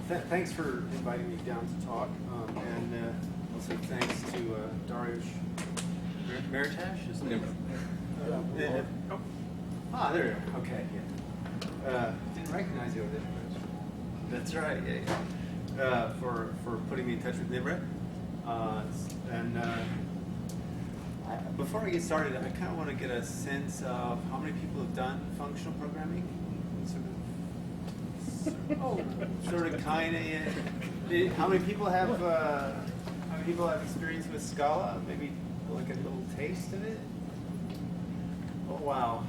Thanks for inviting me down to talk, and also thanks to Darius Meredith, isn't it? There you are. Okay, yeah. Didn't recognize you over there. That's right. Yeah. For putting me in touch with Nimrod. Before I get started, I kind of want to get a sense of how many people have done functional programming. Sort of, kind of. Yeah. How many people have experience with Scala? Maybe like a little taste of it. Oh wow.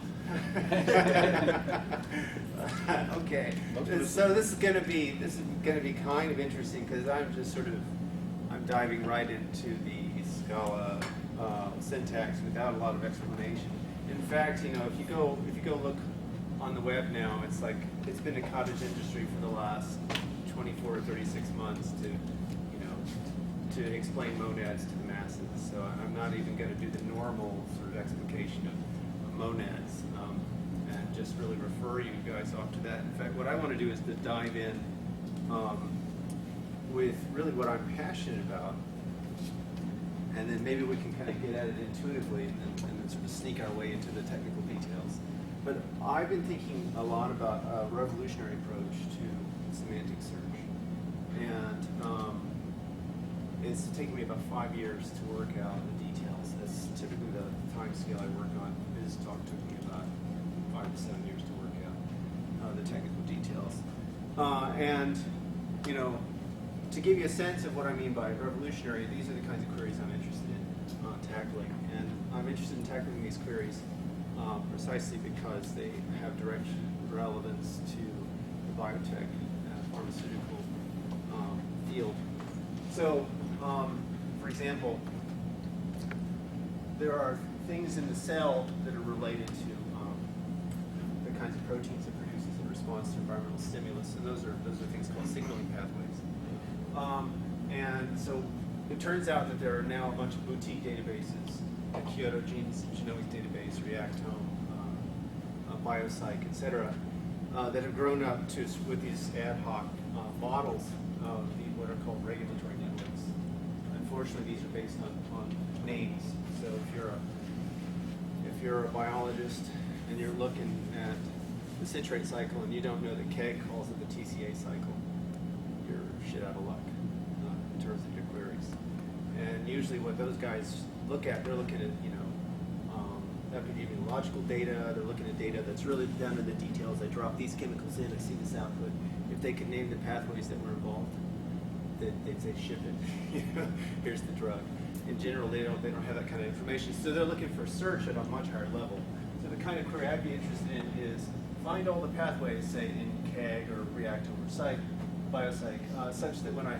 Okay. So this is going to be kind of interesting because I'm diving right into the Scala syntax without a lot of explanation. In fact, if you go look on the web now, it's been a cottage industry for the last 24 or 36 months to explain monads to the masses. So I'm not even going to do the normal sort of explication of monads, and just really refer you guys off to that. In fact, what I want to do is to dive in with really what I'm passionate about, and then maybe we can kind of get at it intuitively and then sort of sneak our way into the technical details. But I've been thinking a lot about a revolutionary approach to semantic search. And it's taken me about 5 years to work out the details. That's typically the time scale I work on. BizTalk took me about 5 to 7 years to work out the technical details. To give you a sense of what I mean by revolutionary, these are the kinds of queries I'm interested in tackling. And I'm interested in tackling these queries precisely because they have direct relevance to the biotech pharmaceutical field. So, for example, there are things in the cell that are related to the kinds of proteins it produces in response to environmental stimulus, and those are things called signaling pathways. And so it turns out that there are now a bunch of boutique databases, the Kyoto Genomics Database, Reactome, Biopsych, etc., that have grown up with these ad hoc models of what are called regulatory networks. Unfortunately, these are based on names. So if you're a biologist and you're looking at the citrate cycle and you don't know that KEGG calls it the TCA cycle, you're shit out of luck in terms of your queries. And usually what those guys look at, they're looking at epidemiological data, they're looking at data that's really down to the details. I drop these chemicals in, I see this output. If they could name the pathways that were involved, they'd say ship it. Here's the drug. In general, they don't have that kind of information. So they're looking for search at a much higher level. So the kind of query I'd be interested in is find all the pathways, say in KEGG or Reactome or Biopsych, such that when I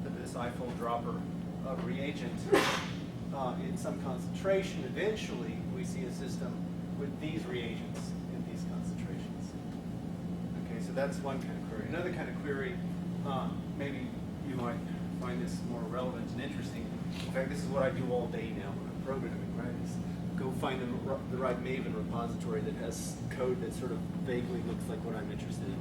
put this iPhone dropper of reagent in some concentration, eventually we see a system with these reagents in these concentrations. Okay, so that's one kind of query. Another kind of query, maybe you might find this more relevant and interesting. In fact, this is what I do all day now when I'm programming, right? Is go find the right Maven repository that has code that sort of vaguely looks like what I'm interested in.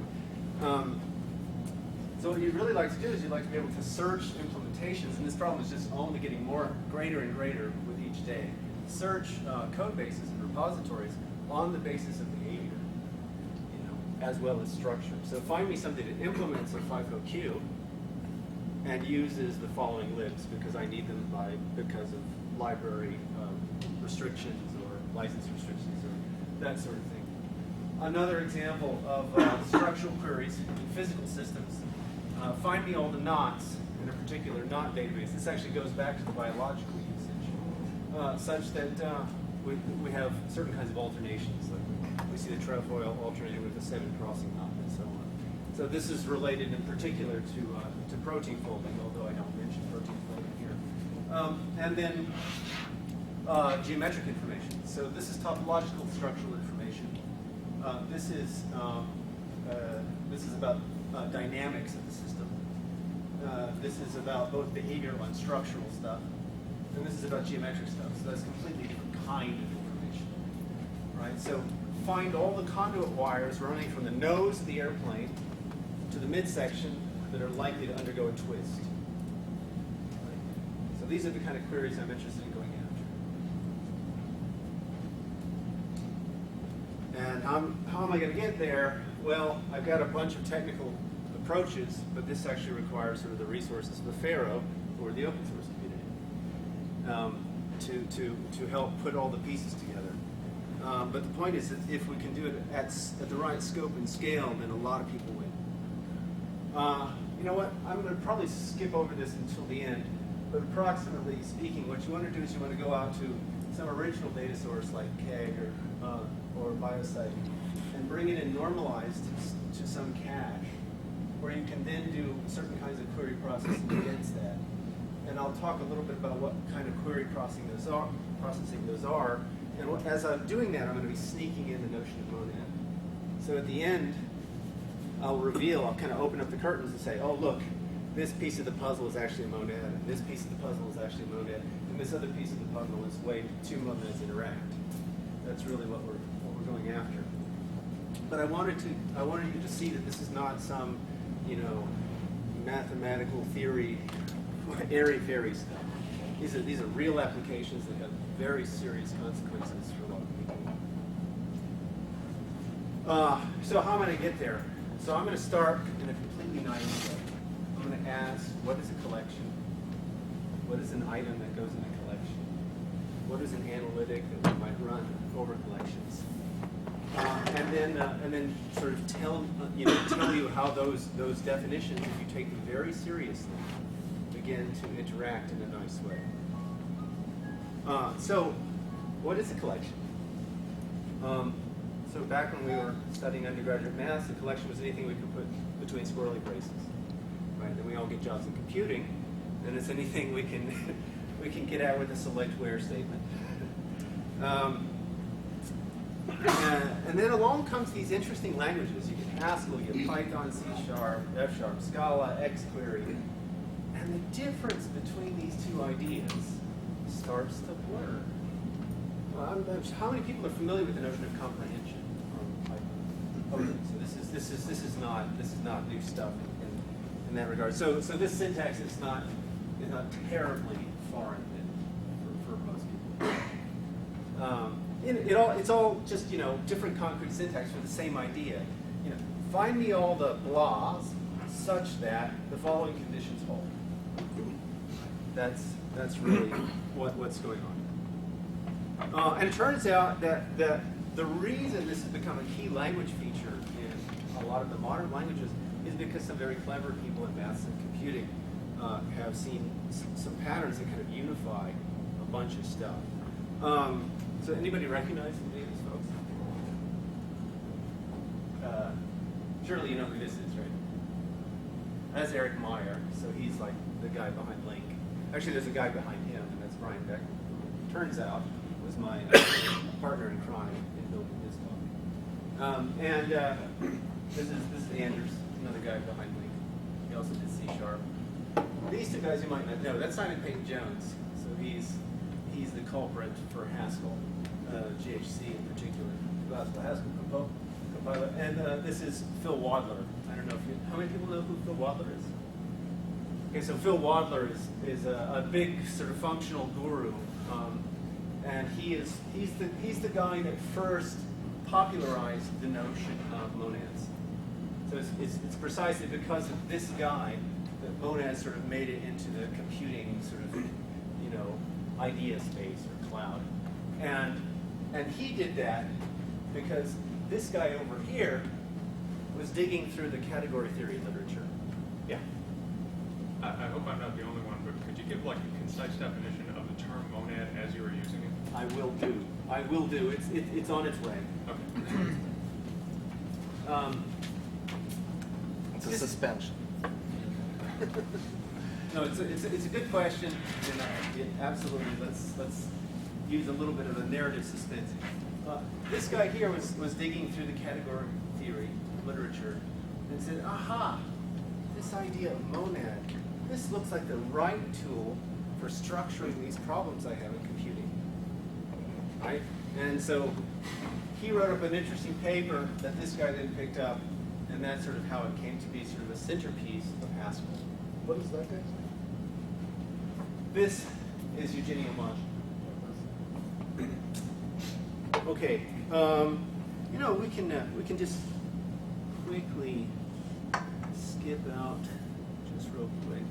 So what you'd really like to do is you'd like to be able to search implementations, and this problem is just only getting greater and greater with each day. Search code bases and repositories on the basis of behavior, as well as structure. So find me something that implements a FIFO queue and uses the following libs because I need them because of library restrictions or license restrictions or that sort of thing. Another example of structural queries in physical systems. Find me all the knots in a particular knot database. This actually goes back to the biological usage, such that we have certain kinds of alternations. Like we see the trefoil alternating with a 7-crossing knot and so on. So this is related in particular to protein folding, although I don't mention protein folding here. And then geometric information. So this is topological structural information. This is about dynamics of the system. This is about both behavioral and structural stuff. And this is about geometric stuff. So that's a completely different kind of information. Right? So find all the conduit wires running from the nose of the airplane to the midsection that are likely to undergo a twist. Right? So these are the kind of queries I'm interested in going after. And how am I going to get there? Well, I've got a bunch of technical approaches, but this actually requires sort of the resources of the Pharaoh or the open source community to help put all the pieces together. But the point is that if we can do it at the right scope and scale, then a lot of people win. You know what? I'm going to probably skip over this until the end, but approximately speaking, what you want to do is you want to go out to some original data source like KEGG or Biosite and bring it in normalized to some cache, where you can then do certain kinds of query processing against that. And I'll talk a little bit about what kind of query processing those are. And as I'm doing that, I'm going to be sneaking in the notion of monad. So at the end, I'll kind of open up the curtains and say, oh, look, this piece of the puzzle is actually a monad, and this piece of the puzzle is actually a monad, and this other piece of the puzzle is way two monads interact. That's really what we're going after. But I wanted you to see that this is not some, mathematical theory, airy-fairy stuff. These are real applications that have very serious consequences for a lot of people. So how am I going to get there? So I'm going to start in a completely naive way. I'm going to ask, what is a collection? What is an item that goes in a collection? What is an analytic that we might run over collections? And then sort of tell you how those definitions, if you take them very seriously, begin to interact in a nice way. So, what is a collection? So back when we were studying undergraduate math, a collection was anything we could put between squirrely braces, right? Then we all get jobs in computing, and it's anything we can get at with a select where statement. And then along comes these interesting languages. You get Haskell, you get Python, C#, F#, Scala, XQuery. And the difference between these two ideas starts to blur. How many people are familiar with the notion of comprehension from Python? Okay, so this is not new stuff in that regard. So this syntax is not terribly foreign for most people. It's all just different concrete syntax for the same idea. Find me all the blahs such that the following conditions hold. That's really what's going on. And it turns out that the reason this has become a key language feature in a lot of the modern languages is because some very clever people in maths and computing have seen some patterns that kind of unify a bunch of stuff. So anybody recognize any of these folks? Surely you know who this is, right? That's Eric Meyer. So he's like the guy behind Link. Actually, there's a guy behind him, and that's Brian Beck, who turns out was my partner in crime in building his talk. This is Anders, another guy behind Link. He also did C#. These two guys you might not know. That's Simon Peyton Jones. So he's the culprit for Haskell, GHC in particular, the Haskell compiler. And this is Phil Wadler. I don't know how many people know who Phil Wadler is? Okay, so Phil Wadler is a big sort of functional guru, and he's the guy that first popularized the notion of monads. So it's precisely because of this guy that monads sort of made it into the computing sort of idea space or cloud, and he did that because this guy over here was digging through the category theory literature. Yeah. I hope I'm not the only one, but could you give like a concise definition of the term monad as you were using it? I will do. It's on its way. Okay. It's a suspension. No, it's a good question, and absolutely. Let's use a little bit of a narrative suspense. This guy here was digging through the category theory literature and said, aha, this idea of monad, this looks like the right tool for structuring these problems I have in computing, right? And so he wrote up an interesting paper that this guy then picked up And that's sort of how it came to be sort of a centerpiece of Haskell. What is that guy's name? This is Eugenio Monge. Okay, you know, we can just quickly skip out just real quick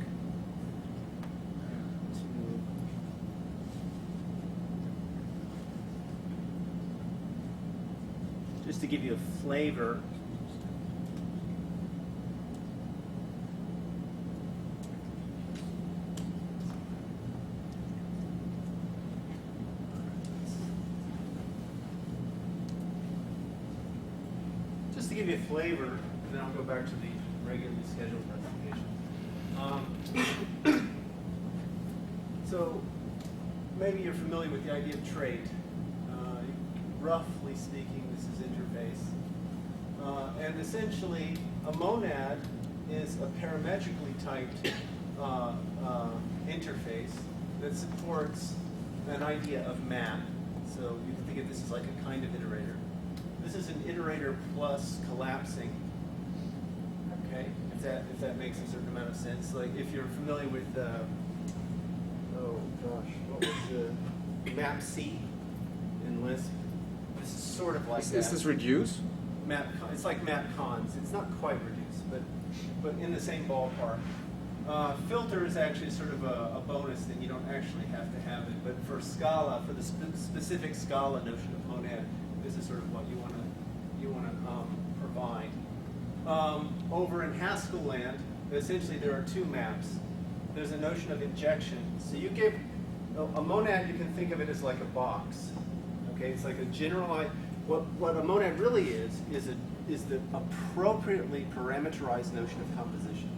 just to give you a flavor. Just to give you a flavor, and then I'll go back to the regularly scheduled presentation. So maybe you're familiar with the idea of trait. Roughly speaking, this is interface. And essentially, a monad is a parametrically typed interface that supports an idea of map. So you can think of this as like a kind of iterator. This is an iterator plus collapsing. Okay, if that makes a certain amount of sense. Like if you're familiar with, oh gosh, what was the map C in Lisp? This is sort of like that. Is this reduce? It's like map cons. It's not quite reduced, but in the same ballpark. Filter is actually sort of a bonus that you don't actually have to have it. But for Scala, for the specific Scala notion of monad, this is sort of what you want to provide. Over in Haskell land, essentially there are two maps. There's a notion of injection. So you give a monad. You can think of it as like a box. Okay, it's like a generalized. What a monad really is the appropriately parameterized notion of composition.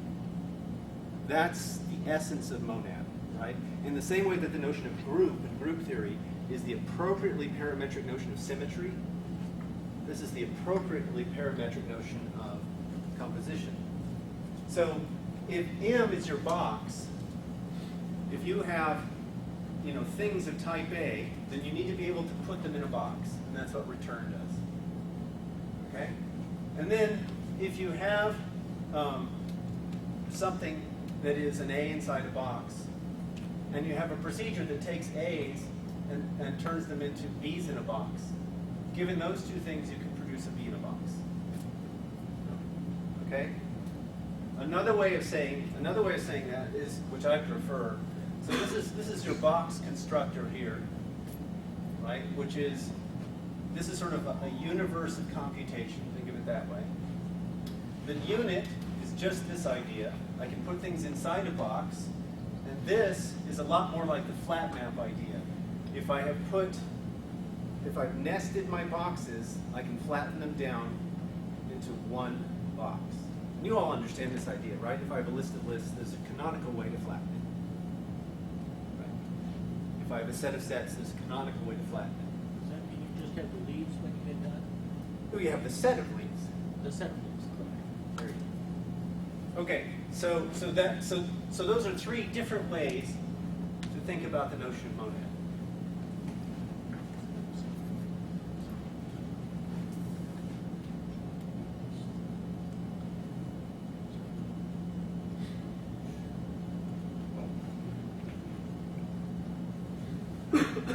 That's the essence of monad, right? In the same way that the notion of group and group theory is the appropriately parametric notion of symmetry, this is the appropriately parametric notion of composition. So if M is your box, if you have things of type A, then you need to be able to put them in a box, and that's what return does. Okay? And then if you have something that is an A inside a box, and you have a procedure that takes A's and turns them into B's in a box, given those two things, you can produce a B in a box. Okay? Another way of saying that is, which I prefer. So this is your box constructor here, right? This is sort of a universe of computation. Think of it that way. The unit is just this idea. I can put things inside a box, and this is a lot more like the flat map idea. If I've nested my boxes, I can flatten them down into one box. And you all understand this idea, right? If I have a list of lists, there's a canonical way to flatten it. If I have a set of sets, there's a canonical way to flatten it. Does that mean you just have the leaves when you get done? Oh, you have the set of leaves. The set of leaves, correct. There you go. Okay, so those are three different ways to think about the notion of monad.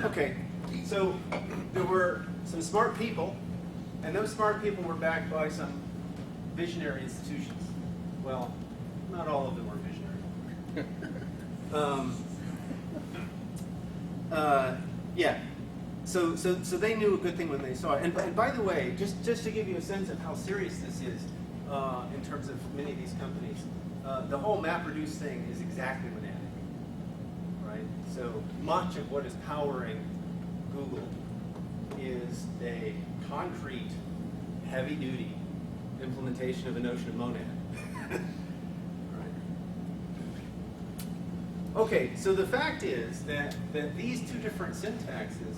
Okay, so there were some smart people, and those smart people were backed by some visionary institutions. Well, not all of them were visionary. Yeah, so they knew a good thing when they saw it. And by the way, just to give you a sense of how serious this is in terms of many of these companies, the whole MapReduce thing is exactly monadic. So much of what is powering Google is a concrete, heavy-duty implementation of the notion of monad. Okay, so the fact is that these two different syntaxes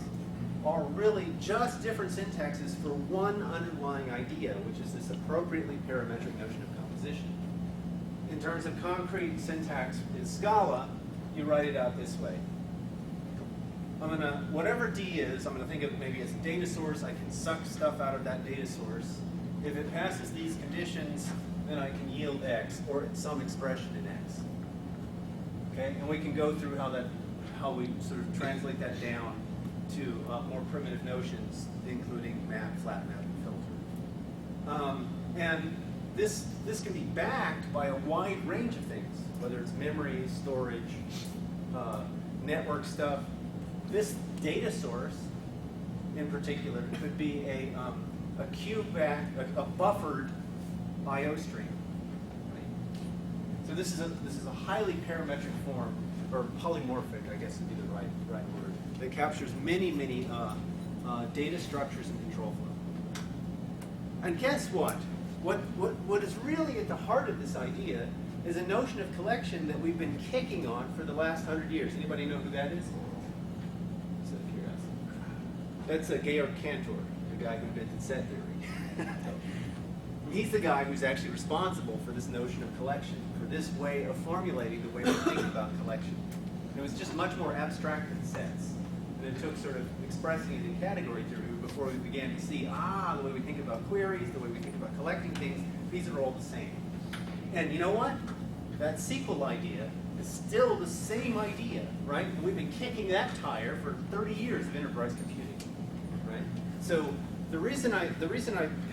are really just different syntaxes for one underlying idea, which is this appropriately parametric notion of composition. In terms of concrete syntax in Scala, you write it out this way. Whatever D is, I'm gonna think of it maybe as a data source. I can suck stuff out of that data source. if it passes these conditions, then I can yield X, or some expression in X. Okay, and we can go through how we sort of translate that down to more primitive notions, including map, flat map, and filter. And this can be backed by a wide range of things, whether it's memory, storage, network stuff. This data source, in particular, could be a buffered I/O stream. Right? So this is a highly parametric form, or polymorphic, I guess would be the right word, that captures many data structures and control flow. And guess what? What is really at the heart of this idea is a notion of collection that we've been kicking on for the last 100 years. Anybody know who that is? Just out of curiosity. That's Georg Cantor, the guy who invented set theory. He's the guy who's actually responsible for this notion of collection, for this way of formulating the way we think about collection. And it was just much more abstract than sets. And it took sort of expressing it in category theory before we began to see, the way we think about queries, the way we think about collecting things, these are all the same. And you know what? That SQL idea is still the same idea, right? And we've been kicking that tire for 30 years of enterprise computing, right? So the reason I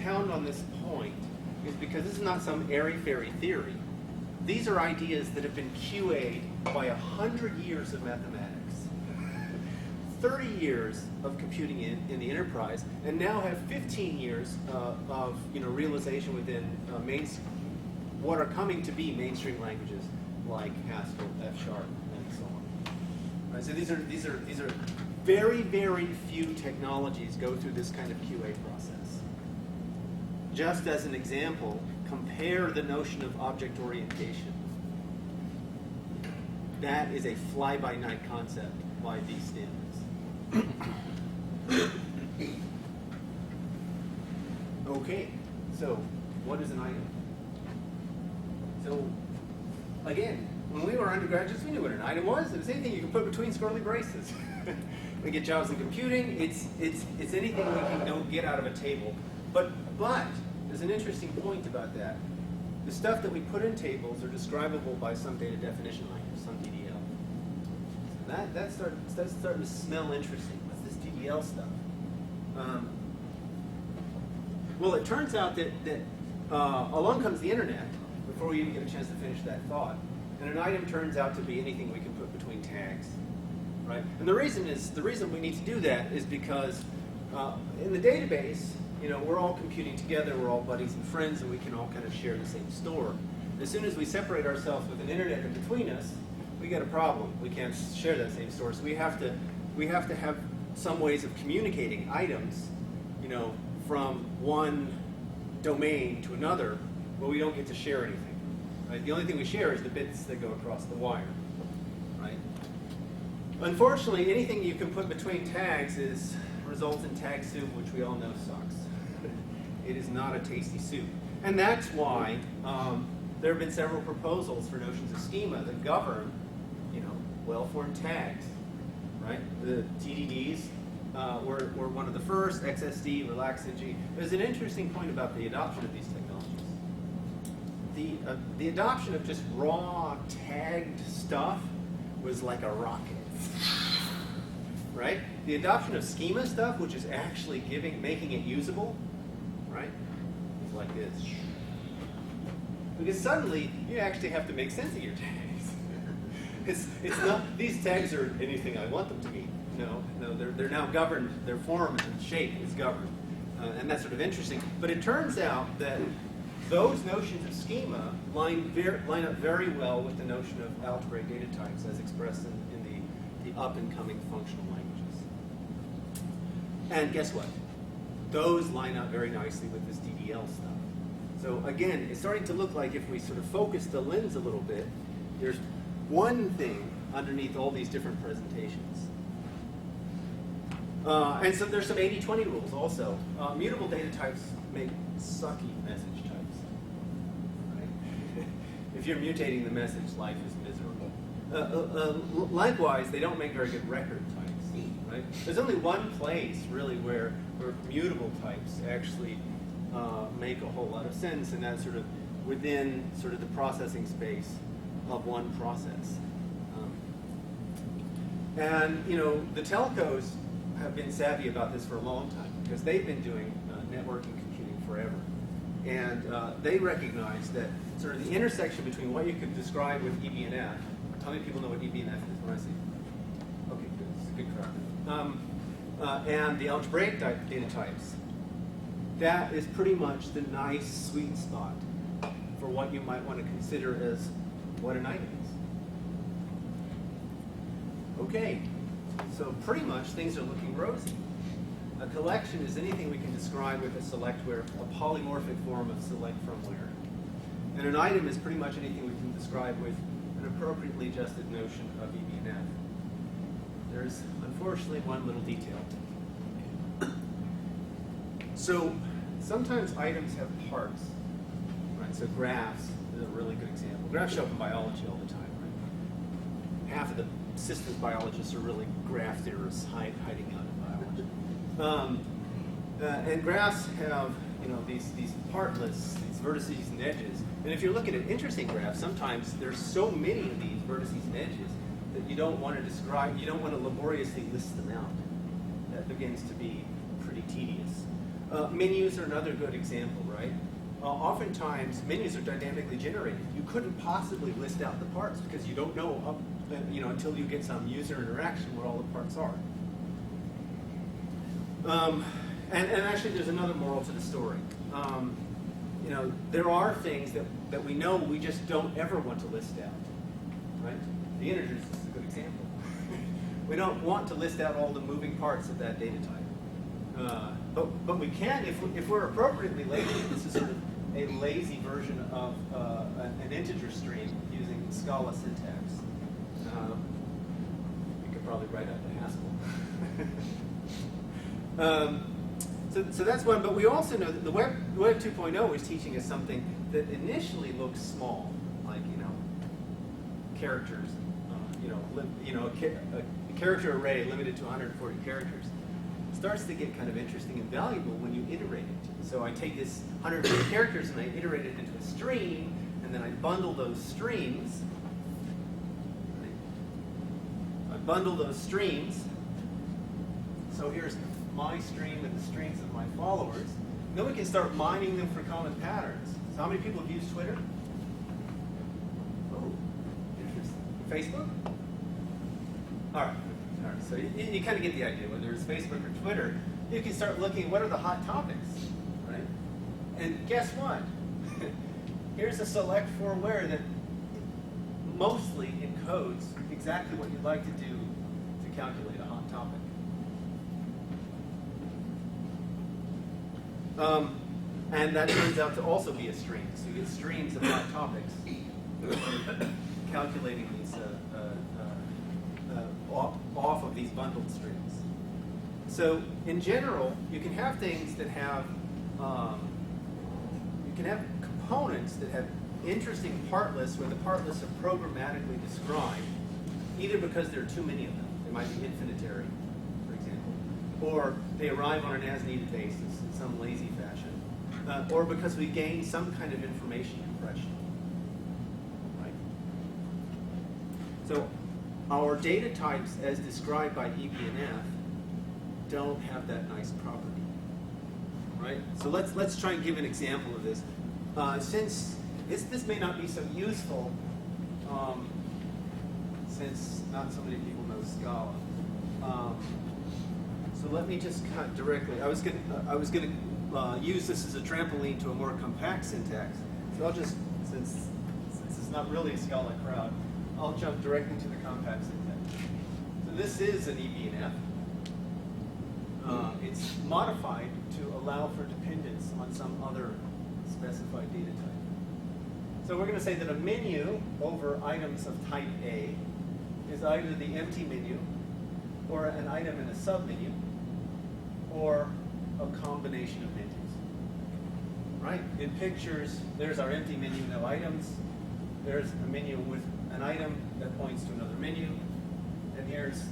pound on this point is because this is not some airy-fairy theory. These are ideas that have been QA'd by 100 years of mathematics, 30 years of computing in the enterprise, and now have 15 years of realization within what are coming to be mainstream languages like Haskell, F#, and so on. Right, so these are very, very few technologies go through this kind of QA process. Just as an example, compare the notion of object orientation. That is a fly-by-night concept by these standards. Okay, so what is an item? So, again, when we were undergraduates, we knew what an item was. It was anything you can put between squirrely braces. We get jobs in computing. It's anything we can get out of a table. But there's an interesting point about that. The stuff that we put in tables are describable by some data definition language, some DDL. So that's starting to smell interesting. What's this DDL stuff? Well, it turns out that along comes the internet before we even get a chance to finish that thought. And an item turns out to be anything we can put between tags, right? And the reason we need to do that is because in the database, we're all computing together, we're all buddies and friends, and we can all kind of share the same store. As soon as we separate ourselves with an internet in between us, we get a problem. We can't share that same store. So we have to have some ways of communicating items, from one domain to another, but we don't get to share anything. Right? The only thing we share is the bits that go across the wire. Right? Unfortunately, anything you can put between tags results in tag soup, which we all know sucks. It is not a tasty soup. And that's why there have been several proposals for notions of schema that govern, well-formed tags. Right? The TDDs were one of the first, XSD, RelaxNG. There's an interesting point about the adoption of these technologies. The adoption of just raw tagged stuff was like a rocket. Right? The adoption of schema stuff, which is actually making it usable, right, is like this. Because suddenly you actually have to make sense of your tags. It's not these tags are anything I want them to be. No, they're now governed. Their form and shape is governed, and that's sort of interesting. But it turns out that those notions of schema line up very well with the notion of algebraic data types as expressed in the up-and-coming functional languages. And guess what? Those line up very nicely with this DDL stuff. So again, it's starting to look like if we sort of focus the lens a little bit, there's one thing underneath all these different presentations. And so there's some 80-20 rules also. Mutable data types make sucky message types. Right? If you're mutating the message, life is miserable. Likewise, they don't make very good record types. Right? There's only one place really where mutable types actually make a whole lot of sense, and that's sort of within sort of the processing space of one process. And you know, the telcos have been savvy about this for a long time because they've been doing networking computing forever. And they recognize that sort of the intersection between what you could describe with EBNF, how many people know what EBNF is when I see? Okay, good, it's a good crowd. And the algebraic data types, that is pretty much the nice sweet spot for what you might want to consider as what an item is. Okay, so pretty much things are looking rosy. A collection is anything we can describe with a select where, a polymorphic form of select from where. And an item is pretty much anything we can describe with an appropriately adjusted notion of EBNF. There's unfortunately one little detail. So sometimes items have parts, right? So graphs is a really good example. Graphs show up in biology all the time, right? Half of the systems biologists are really graph theorists hiding out in biology. And graphs have, you know, these part lists, these vertices and edges. And if you're looking at interesting graphs, sometimes there's so many of these vertices and edges that you don't want to describe, you don't want to laboriously list them out. That begins to be pretty tedious. Menus are another good example, right? Oftentimes, menus are dynamically generated. You couldn't possibly list out the parts because you don't know, until you get some user interaction what all the parts are. And actually, there's another moral to the story. There are things that we know we just don't ever want to list out, right? The integers is a good example. We don't want to list out all the moving parts of that data type. But we can if we're appropriately lazy. This is sort of a lazy version of an integer stream using Scala syntax. You could probably write out the Haskell. So that's one, but we also know that the Web 2.0 is teaching us something that initially looks small, like characters, a character array limited to 140 characters. Starts to get kind of interesting and valuable when you iterate it. So I take this 140 characters and I iterate it into a stream, and then I bundle those streams. I bundle those streams. So here's my stream and the streams of my followers. And then we can start mining them for common patterns. So how many people have used Twitter? Oh, interesting. Facebook? All right. So you kind of get the idea. Whether it's Facebook or Twitter, you can start looking at what are the hot topics, right? And guess what? Here's a select for where that mostly encodes exactly what you'd like to do to calculate a hot topic. And that turns out to also be a stream. So you get streams of hot topics calculating these off of these bundled strings. So in general, you can have things that have, you can have components that have interesting part lists where the part lists are programmatically described, either because there are too many of them, they might be infinitary, for example, or they arrive on an as-needed basis in some lazy fashion, or because we gain some kind of information compression, right? So our data types, as described by EBNF, don't have that nice property, right? So let's try and give an example of this. Since this may not be so useful, since not so many people know Scala. So let me just cut directly. I was going to use this as a trampoline to a more compact syntax. So I'll just, since it's not really a Scala crowd, I'll jump directly to the compact syntax. So this is an EBNF. It's modified to allow for dependence on some other specified data type. So we're going to say that a menu over items of type A is either the empty menu, or an item in a submenu, or a combination of menus. Right? In pictures, there's our empty menu, no items. There's a menu with an item that points to another menu, and here's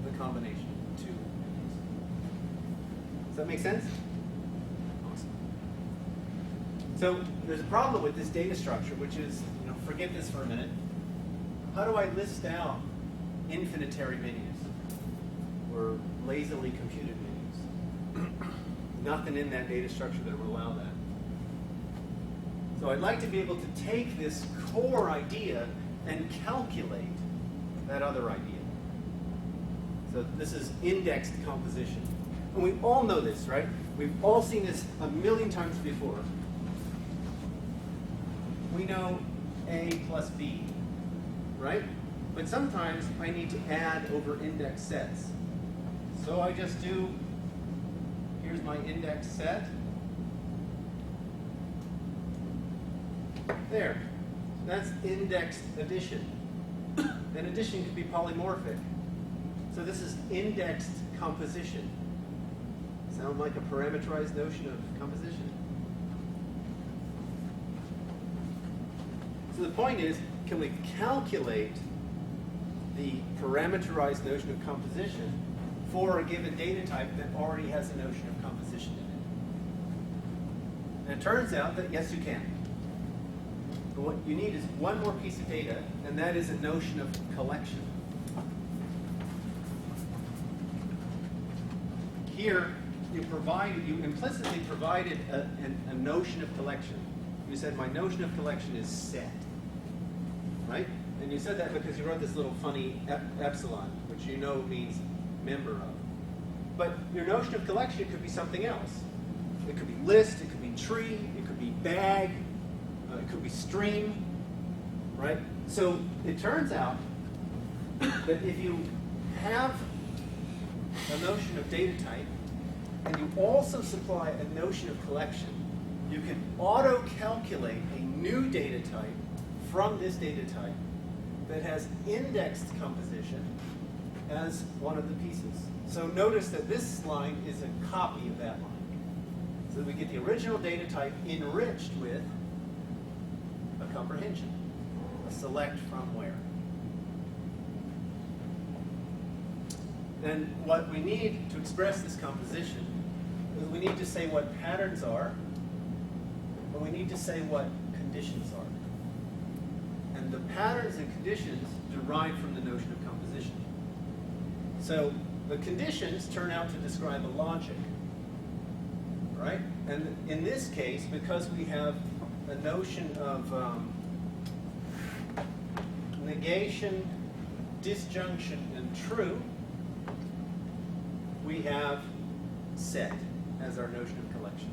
the combination of two menus. Does that make sense? Awesome. So there's a problem with this data structure, which is, forget this for a minute. How do I list out infinitary menus or lazily computed menus? Nothing in that data structure that will allow that. So I'd like to be able to take this core idea and calculate that other idea. So this is indexed composition. And we all know this, right? We've all seen this a million times before. We know A plus B, right? But sometimes I need to add over index sets. So I just do, here's my index set. There. That's indexed addition. And addition can be polymorphic. So this is indexed composition. Sound like a parameterized notion of composition? So the point is, can we calculate the parameterized notion of composition for a given data type that already has a notion of composition in it? And it turns out that yes, you can. But what you need is one more piece of data, and that is a notion of collection. Here, you implicitly provided a notion of collection. You said my notion of collection is set, right? And you said that because you wrote this little funny epsilon, which you know means member of. But your notion of collection could be something else. It could be list, it could be tree, it could be bag, it could be stream, right? So it turns out that if you have a notion of data type, and you also supply a notion of collection, you can auto-calculate a new data type from this data type that has indexed composition as one of the pieces. So notice that this line is a copy of that line. So we get the original data type enriched with a comprehension, a select from where. And what we need to express this composition is we need to say what patterns are, and we need to say what conditions are. And the patterns and conditions derive from the notion of composition. So the conditions turn out to describe a logic, right? And in this case, because we have a notion of negation, disjunction, and true, we have set as our notion of collection.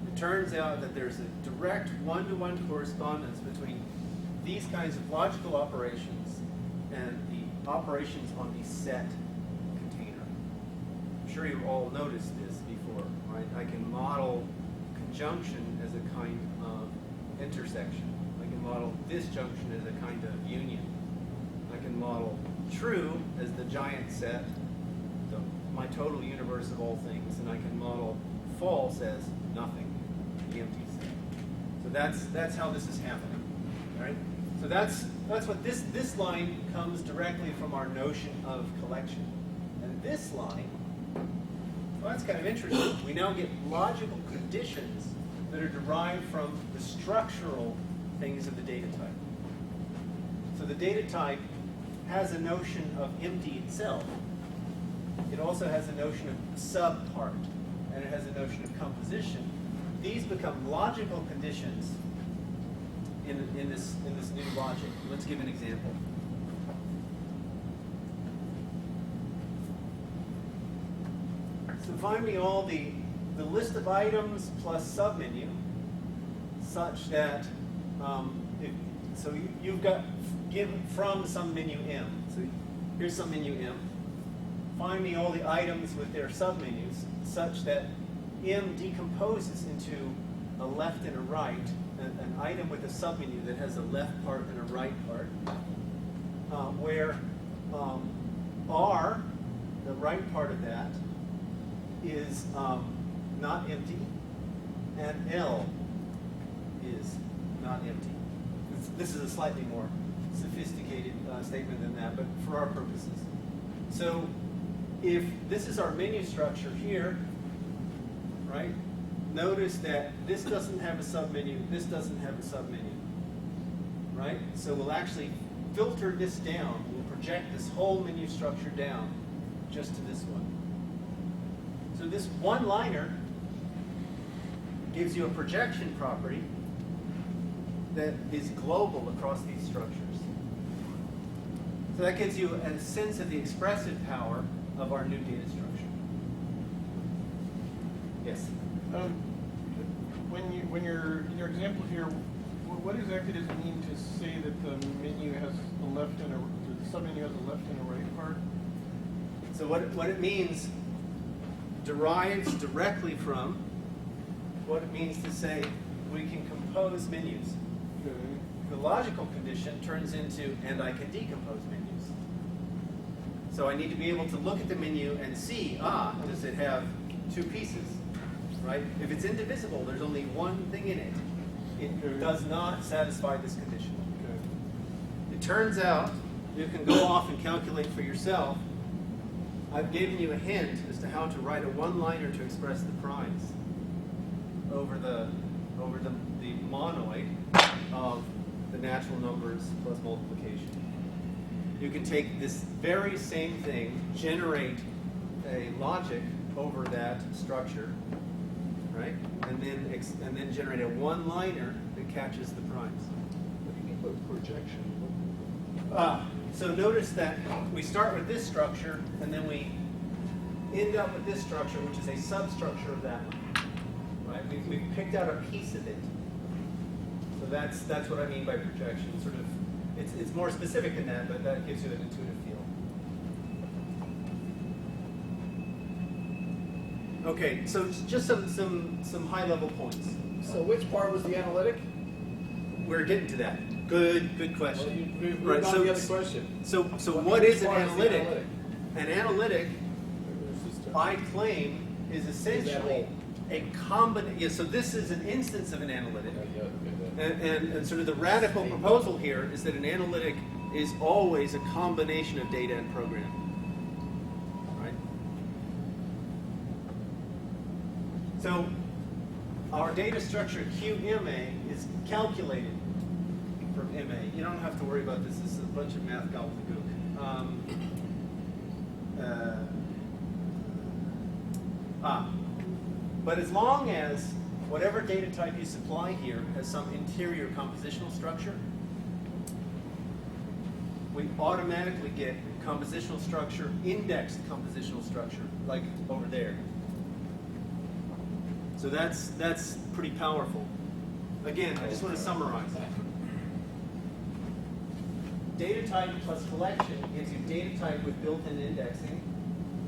It turns out that there's a direct one-to-one correspondence between these kinds of logical operations and the operations on the set container. I'm sure you've all noticed this before, right? I can model conjunction as a kind of intersection. I can model disjunction as a kind of union. I can model true as the giant set, my total universe of all things, and I can model false as nothing, the empty set. So that's how this is happening, right? So that's what this line comes directly from our notion of collection, and this line, well, that's kind of interesting. We now get logical conditions that are derived from the structural things of the data type. So the data type has a notion of empty itself. It also has a notion of subpart, and it has a notion of composition. These become logical conditions in this new logic. Let's give an example. So find me all the list of items plus submenu, such that you've got give from some menu M. So here's some menu M. Find me all the items with their submenus such that M decomposes into a left and a right, an item with a submenu that has a left part and a right part, where R, the right part of that, is not empty, and L is not empty. This is a slightly more sophisticated statement than that, but for our purposes. So if this is our menu structure here, right, notice that this doesn't have a submenu, this doesn't have a submenu, right? So we'll actually filter this down. We'll project this whole menu structure down just to this one. So this one-liner gives you a projection property that is global across these structures. So that gives you a sense of the expressive power of our new data structure. Yes? When you're in your example here, what exactly does it mean to say that the menu has a left and the submenu has a left and a right part? So what it means derives directly from what it means to say we can compose menus. The logical condition turns into, and I can decompose menus. So I need to be able to look at the menu and see, does it have two pieces, right? If it's indivisible, there's only one thing in it. It does not satisfy this condition. It turns out, you can go off and calculate for yourself. I've given you a hint as to how to write a one-liner to express the primes over the monoid of the natural numbers plus multiplication. You can take this very same thing, generate a logic over that structure, right? And then generate a one-liner that catches the primes. What do you mean by projection? So notice that we start with this structure, and then we end up with this structure, which is a substructure of that one. Right? We've picked out a piece of it. So that's what I mean by projection. Sort of, it's more specific than that, but that gives you an intuitive feel. Okay, so just some high-level points. So which part was the analytic? We're getting to that. Good question. Well, Right, the other question. So what is an part is the analytic? analytic? An analytic, I claim, is essentially a combination. Yeah, so this is an instance of an analytic. And sort of the radical proposal here is that an analytic is always a combination of data and program. Right? So our data structure QMA is calculated from MA. You don't have to worry about this. This is a bunch of math gobbledygook. But as long as whatever data type you supply here has some interior compositional structure, we automatically get compositional structure, indexed compositional structure, like over there. So that's pretty powerful. Again, I just want to summarize. Data type plus collection gives you data type with built-in indexing,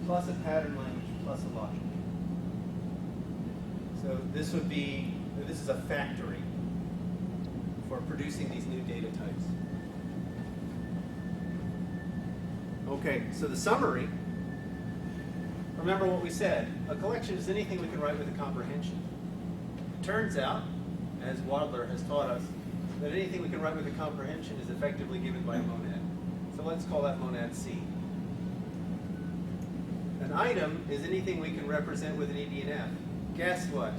plus a pattern language, plus a logic. So this is a factory for producing these new data types. Okay, so the summary, remember what we said. A collection is anything we can write with a comprehension. It turns out, as Wadler has taught us, that anything we can write with a comprehension is effectively given by a monad. So let's call that monad C. An item is anything we can represent with an EB and F. Guess what?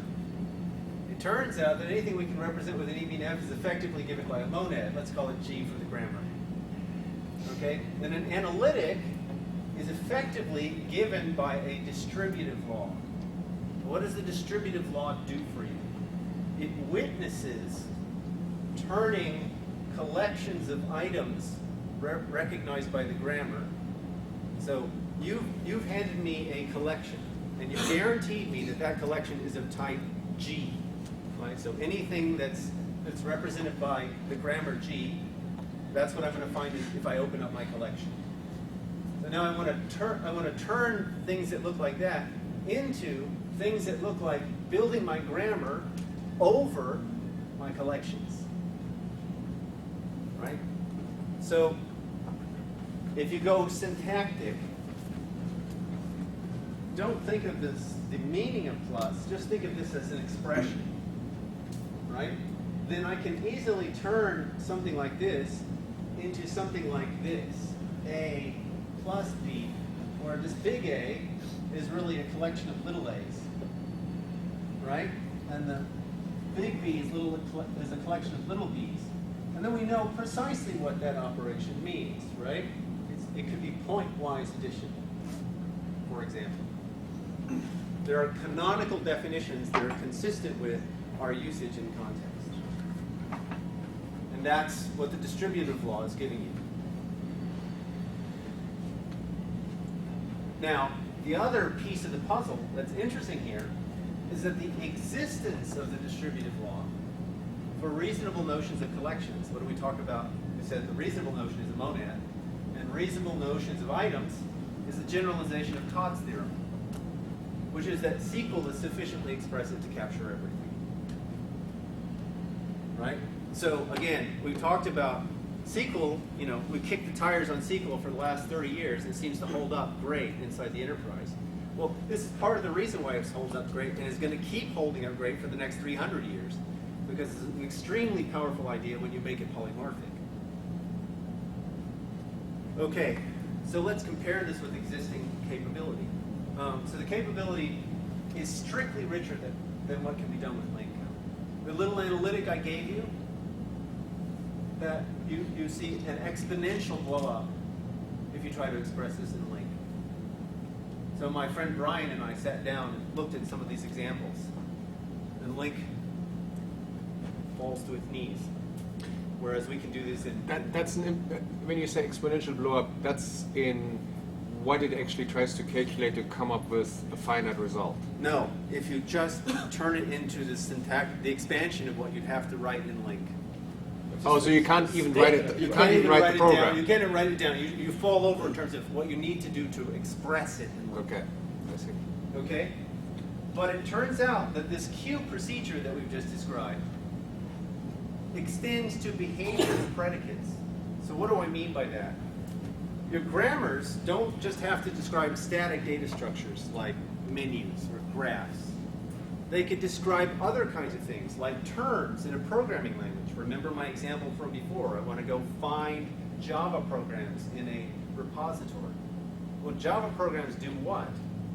It turns out that anything we can represent with an EB and F is effectively given by a monad. Let's call it G for the grammar. Okay? Then an analytic is effectively given by a distributive law. What does the distributive law do for you? It witnesses turning collections of items recognized by the grammar. So you've handed me a collection, and you've guaranteed me that that collection is of type G. Right? So anything that's represented by the grammar G, that's what I'm going to find if I open up my collection. So now I want to turn things that look like that into things that look like building my grammar over my collections. Right? So if you go syntactic, don't think of this, the meaning of plus, just think of this as an expression. Right? Then I can easily turn something like this into something like this, A plus B, where this big A is really a collection of little a's. Right? and the big B is a collection of little b's. And then we know precisely what that operation means, right? It could be pointwise addition, for example. There are canonical definitions that are consistent with our usage in context. And that's what the distributive law is giving you. Now, the other piece of the puzzle that's interesting here is that the existence of the distributive law for reasonable notions of collections, what do we talk about? We said the reasonable notion is a monad, and reasonable notions of items is the generalization of Todd's theorem, which is that SQL is sufficiently expressive to capture everything. Right? So again, we've talked about SQL, we kicked the tires on SQL for the last 30 years, and it seems to hold up great inside the enterprise. Well, this is part of the reason why it holds up great, and is going to keep holding up great for the next 300 years, because it's an extremely powerful idea when you make it polymorphic. Okay, so let's compare this with existing capability. So the capability is strictly richer than what can be done with link. The little analytic I gave you, that you see an exponential blow up if you try to express this in link. So my friend Brian and I sat down and looked at some of these examples, and link falls to its knees. Whereas we can do this in... When you say exponential blow up, that's in what it actually tries to calculate to come up with a finite result. No, if you just turn it into the expansion of what you'd have to write in link. Oh, so you can't even write it. You can't even write the program. You can't write it down. You fall over in terms of what you need to do to express it in link. Okay, I see. Okay? But it turns out that this queue procedure that we've just described extends to behavior of predicates. So what do I mean by that? Your grammars don't just have to describe static data structures like menus or graphs. They could describe other kinds of things like terms in a programming language. Remember my example from before. I want to go find Java programs in a repository. Well, Java programs do what?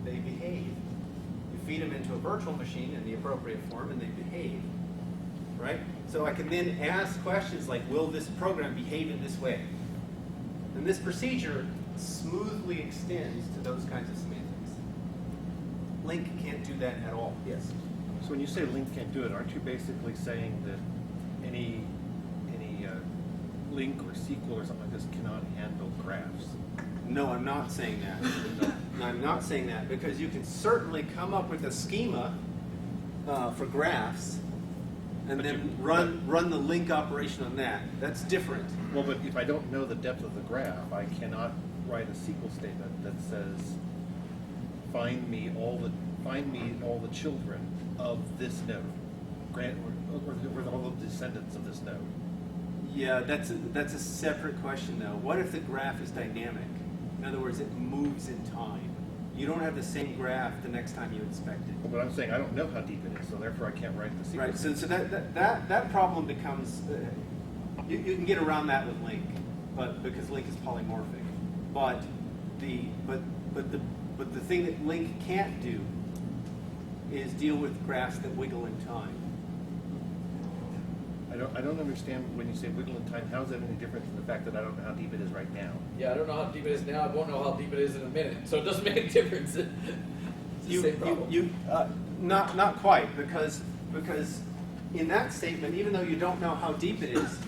They behave. You feed them into a virtual machine in the appropriate form and they behave. Right? So I can then ask questions like, will this program behave in this way? And this procedure smoothly extends to those kinds of semantics. Link can't do that at all. Yes? So when you say link can't do it, aren't you basically saying that any link or SQL or something like this cannot handle graphs? No, I'm not saying that. No, I'm not saying that, because you can certainly come up with a schema for graphs and then run the link operation on that. That's different. Well, but if I don't know the depth of the graph, I cannot write a SQL statement that says, find me all the children of this node, or all the descendants of this node. Yeah, that's a separate question though. What if the graph is dynamic? In other words, it moves in time. You don't have the same graph the next time you inspect it. But I'm saying I don't know how deep it is, so therefore I can't write the SQL. Right. So that problem becomes you can get around that with link, but because link is polymorphic. But the thing that link can't do is deal with graphs that wiggle in time. I don't understand when you say wiggle in time. How is that any different from the fact that I don't know how deep it is right now? Yeah, I don't know how deep it is now. I won't know how deep it is in a minute. So it doesn't make a difference. It's the same problem. Not quite, because in that statement, even though you don't know how deep it is,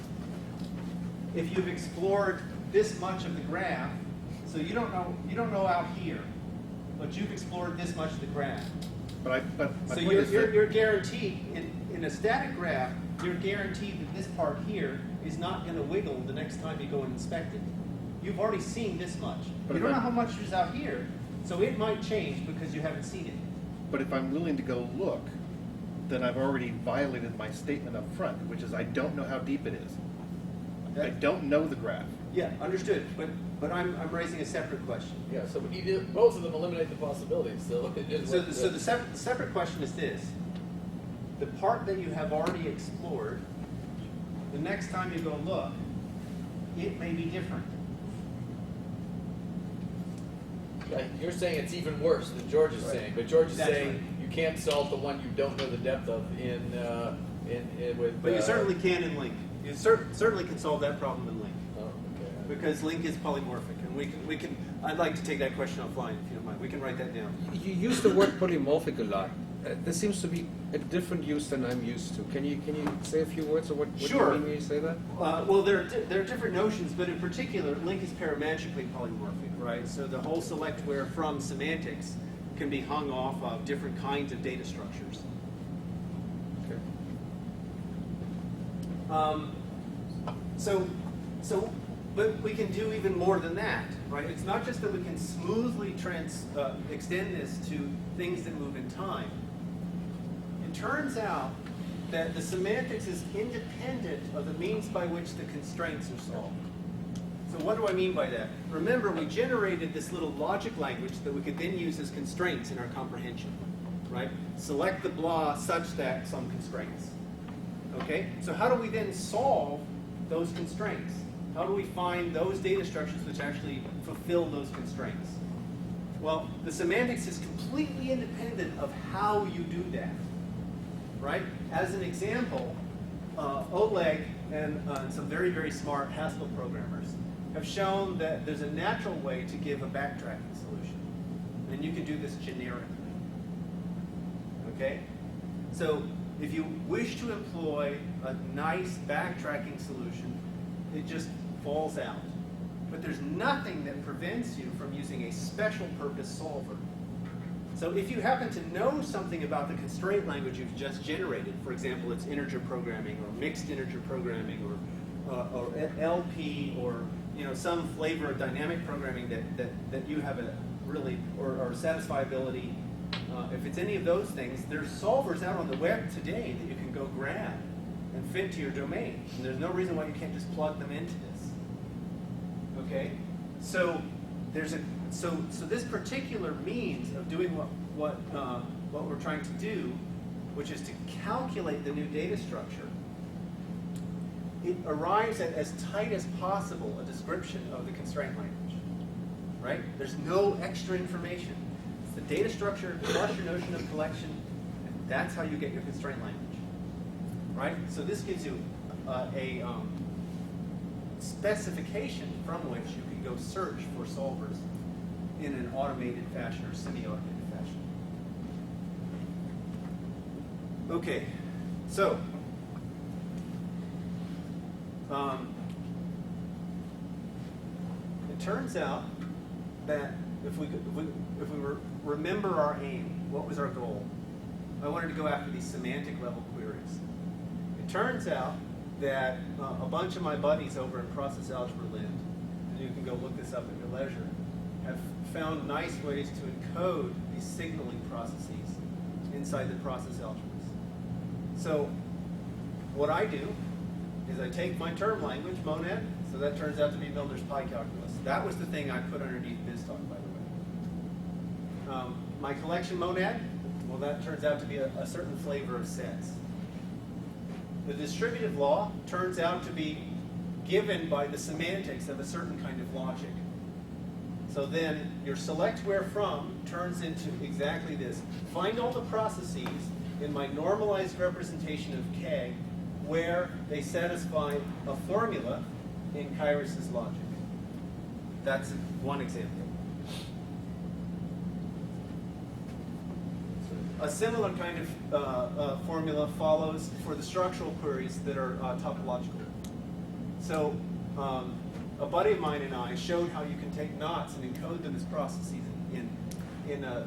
if you've explored this much of the graph, so you don't know out here, but you've explored this much of the graph. But So you're guaranteed in a static graph, you're guaranteed that this part here is not going to wiggle the next time you go and inspect it. You've already seen this much. But you don't know how much is out here, so it might change because you haven't seen it. But if I'm willing to go look, then I've already violated my statement up front, which is I don't know how deep it is. I don't know the graph. Yeah, understood. But I'm raising a separate question. Yeah, so we need to, both of them eliminate the possibilities. So The separate question is this. The part that you have already explored, the next time you go look, it may be different. You're saying it's even worse than George is saying, but George is That's saying right. you can't solve the one you don't know the depth of in with. But you certainly can in LINQ. You certainly can solve that problem in LINQ. Oh, okay. Because LINQ is polymorphic, and we can. I'd like to take that question offline if you don't mind. We can write that down. You use the word polymorphic a lot. This seems to be a different use than I'm used to. Can you say a few words, or what Sure. do you mean when you say that? Well, there are different notions, but in particular, LINQ is paramagically polymorphic, right? So the whole select where from semantics can be hung off of different kinds of data structures. Okay. But we can do even more than that, right? It's not just that we can smoothly extend this to things that move in time. It turns out that the semantics is independent of the means by which the constraints are solved. So what do I mean by that? Remember, we generated this little logic language that we could then use as constraints in our comprehension, right? Select the blah such that some constraints. Okay? So how do we then solve those constraints? How do we find those data structures which actually fulfill those constraints? Well, the semantics is completely independent of how you do that, right? As an example, Oleg and some very, very smart Haskell programmers have shown that there's a natural way to give a backtracking solution. And you can do this generically. Okay? So if you wish to employ a nice backtracking solution, it just falls out. But there's nothing that prevents you from using a special purpose solver. So if you happen to know something about the constraint language you've just generated, for example, it's integer programming or mixed integer programming or LP or some flavor of dynamic programming that you have a really, or satisfiability, if it's any of those things, there's solvers out on the web today that you can go grab and fit to your domain. And there's no reason why you can't just plug them into this. Okay? So there's so this particular means of doing what we're trying to do, which is to calculate the new data structure, it arrives at as tight as possible a description of the constraint language. Right? There's no extra information. It's the data structure plus your notion of collection. And that's how you get your constraint language. Right? So this gives you a specification from which you can go search for solvers in an automated fashion or semi-automated fashion. Okay, so it turns out that if we remember our aim, what was our goal? I wanted to go after these semantic level queries. It turns out that a bunch of my buddies over in Process Algebra Land, and you can go look this up at your leisure, have found nice ways to encode these signaling processes inside the process algebras. So what I do is I take my term language, Monad, so that turns out to be Milner's pi calculus. That was the thing I put underneath BizTalk, by the way. My collection Monad, well, that turns out to be a certain flavor of sets. The distributive law turns out to be given by the semantics of a certain kind of logic. So then your select where from turns into exactly this. Find all the processes in my normalized representation of K where they satisfy a formula in Kyros's logic. That's one example. A similar kind of formula follows for the structural queries that are topological. So a buddy of mine and I showed how you can take knots and encode them as processes in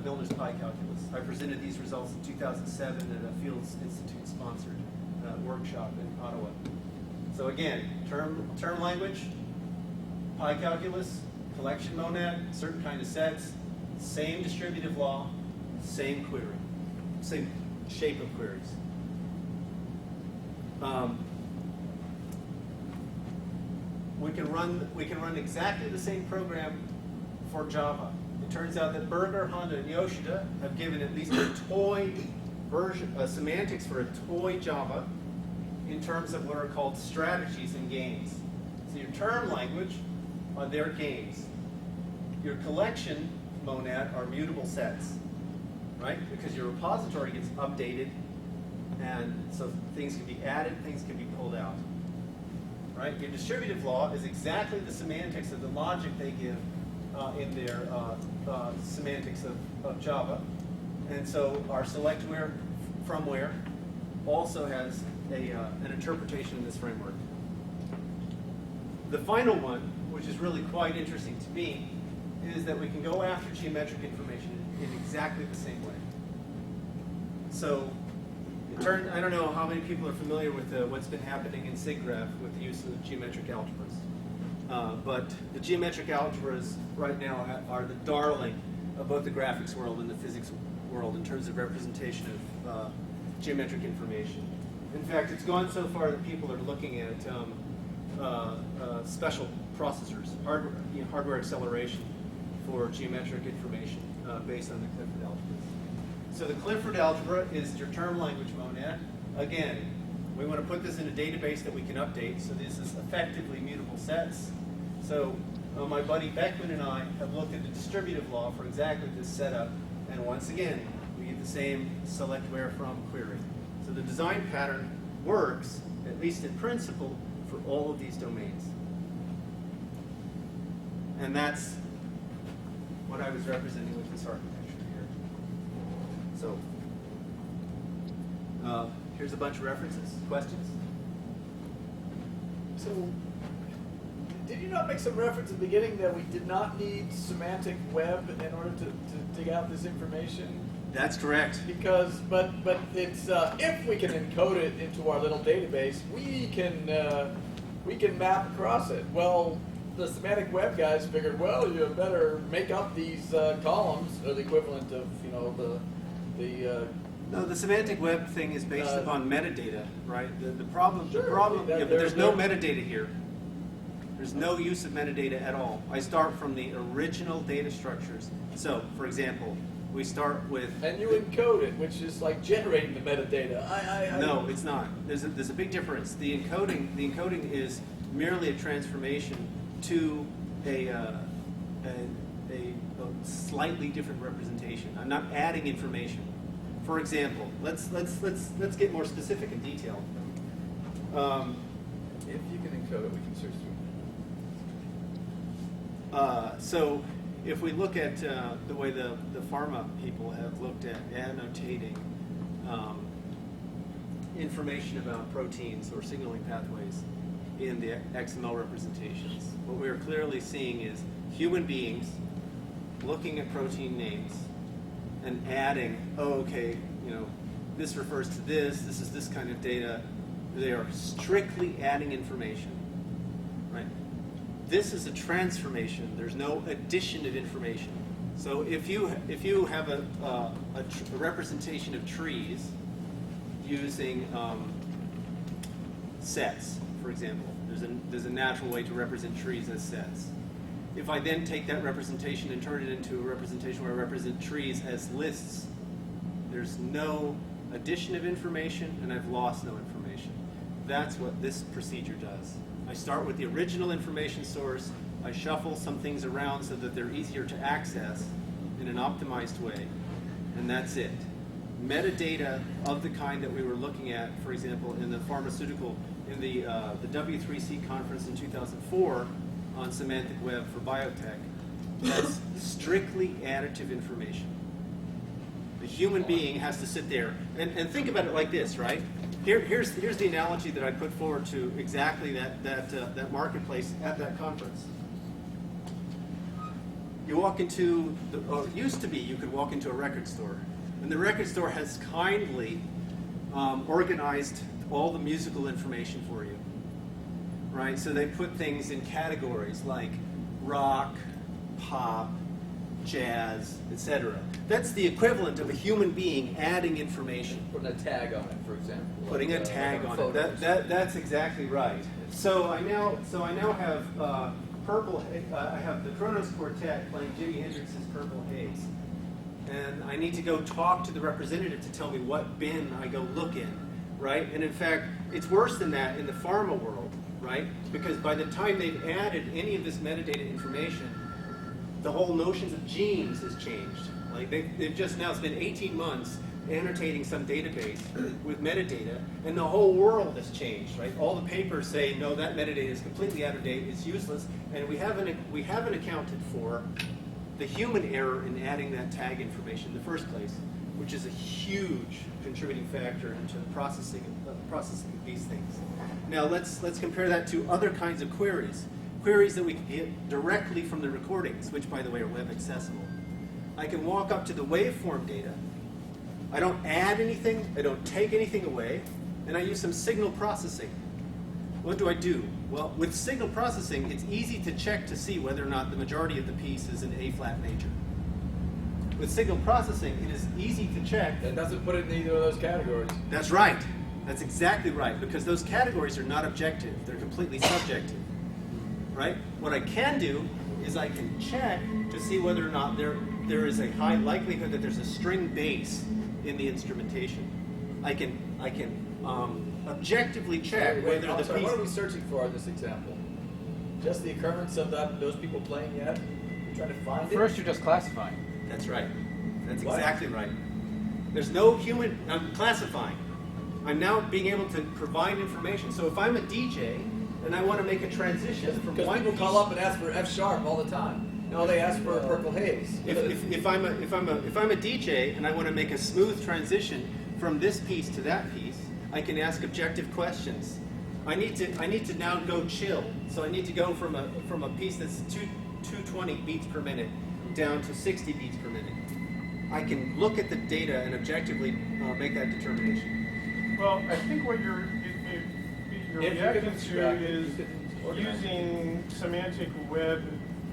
Milner's pi calculus. I presented these results in 2007 at a Fields Institute sponsored workshop in Ottawa. So again, term language, pi calculus, collection monad, certain kind of sets, same distributive law, same query, same shape of queries. We can run exactly the same program for Java. It turns out that Berger, Honda, and Yoshida have given at least a toy version, semantics for a toy Java in terms of what are called strategies and games. So your term language are their games. Your collection monad are mutable sets. right? Because your repository gets updated, and so things can be added, things can be pulled out, right? Your distributive law is exactly the semantics of the logic they give in their semantics of Java. And so our select where from where also has an interpretation in this framework. The final one, which is really quite interesting to me, is that we can go after geometric information in exactly the same way. So, I don't know how many people are familiar with what's been happening in SIGGRAPH with the use of geometric algebras. But the geometric algebras right now are the darling of both the graphics world and the physics world in terms of representation of geometric information. In fact, it's gone so far that people are looking at special processors, hardware acceleration for geometric information based on the Clifford algebras. So the Clifford algebra is your term language monad. Again, we want to put this in a database that we can update, so this is effectively mutable sets. So my buddy Beckman and I have looked at the distributive law for exactly this setup, and once again, we get the same select where from query. So the design pattern works, at least in principle, for all of these domains. And that's what I was representing with this architecture here. So, here's a bunch of references. Questions? So, did you not make some reference at the beginning that we did not need semantic web in order to dig out this information? That's correct. Because, but it's if we can encode it into our little database, we can map across it. Well, the semantic web guys figured, well, you better make up these columns, or the equivalent of, you know, No, the semantic web thing is based upon metadata, right? The problem, Sure, yeah, but there's no metadata here. There's no use of metadata at all. I start from the original data structures. So, for example, we start with... And you encode it, which is like generating the metadata. No, it's not. There's a big difference. The encoding is merely a transformation to a slightly different representation. I'm not adding information. For example, let's get more specific and detailed. If you can encode it, we can search through. So if we look at the way the pharma people have looked at annotating information about proteins or signaling pathways in the XML representations, what we are clearly seeing is human beings looking at protein names and adding, oh, okay, you know, this refers to this is this kind of data. They are strictly adding information, right? This is a transformation. There's no addition of information. So if you have a representation of trees using sets, for example, there's a natural way to represent trees as sets. If I then take that representation and turn it into a representation where I represent trees as lists, there's no addition of information, and I've lost no information. That's what this procedure does. I start with the original information source, I shuffle some things around so that they're easier to access in an optimized way, and that's it. Metadata of the kind that we were looking at, for example, in the pharmaceutical, in the W3C conference in 2004 on semantic web for biotech, that's strictly additive information. The human being has to sit there and think about it like this, right? Here's the analogy that I put forward to exactly that marketplace at that conference. You walk into, or it used to be, you could walk into a record store, and the record store has kindly organized all the musical information for you, right? So they put things in categories like rock, pop, jazz, etc. That's the equivalent of a human being adding information. Putting a tag on it, for example. Putting a tag on it. That's exactly right. So I now have purple. I have the Kronos Quartet playing Jimi Hendrix's Purple Haze, and I need to go talk to the representative to tell me what bin I go look in, right? And in fact, it's worse than that in the pharma world, right? Because by the time they've added any of this metadata information, the whole notions of genes has changed. Like they've just now spent 18 months annotating some database with metadata, and the whole world has changed, right? All the papers say, no, that metadata is completely out of date, it's useless, and we haven't accounted for the human error in adding that tag information in the first place, which is a huge contributing factor into the processing of these things. Now let's compare that to other kinds of queries that we can get directly from the recordings, which by the way are web accessible. I can walk up to the waveform data. I don't add anything, I don't take anything away, and I use some signal processing. What do I do? Well, with signal processing, it's easy to check to see whether or not the majority of the piece is in A-flat major. With signal processing, it is easy to check. That doesn't put it in either of those categories. That's right. That's exactly right, because those categories are not objective. They're completely subjective, right? What I can do is I can check to see whether or not there is a high likelihood that there's a string base in the instrumentation. I can objectively check whether the piece. What are we searching for in this example? Just the occurrence of those people playing yet? You're trying to find it? First, you're just classifying. That's right. That's What? exactly right. There's no human. I'm classifying. I'm now being able to provide information. So if I'm a DJ and I want to make a transition from Because one people piece, call up and ask for F sharp all the time. No, they ask for a purple haze. if I'm a DJ and I want to make a smooth transition from this piece to that piece, I can ask objective questions. I need to now go chill. So I need to go from a piece that's 220 beats per minute down to 60 beats per minute. I can look at the data and objectively make that determination. Well, I think what you're reacting to is using semantic web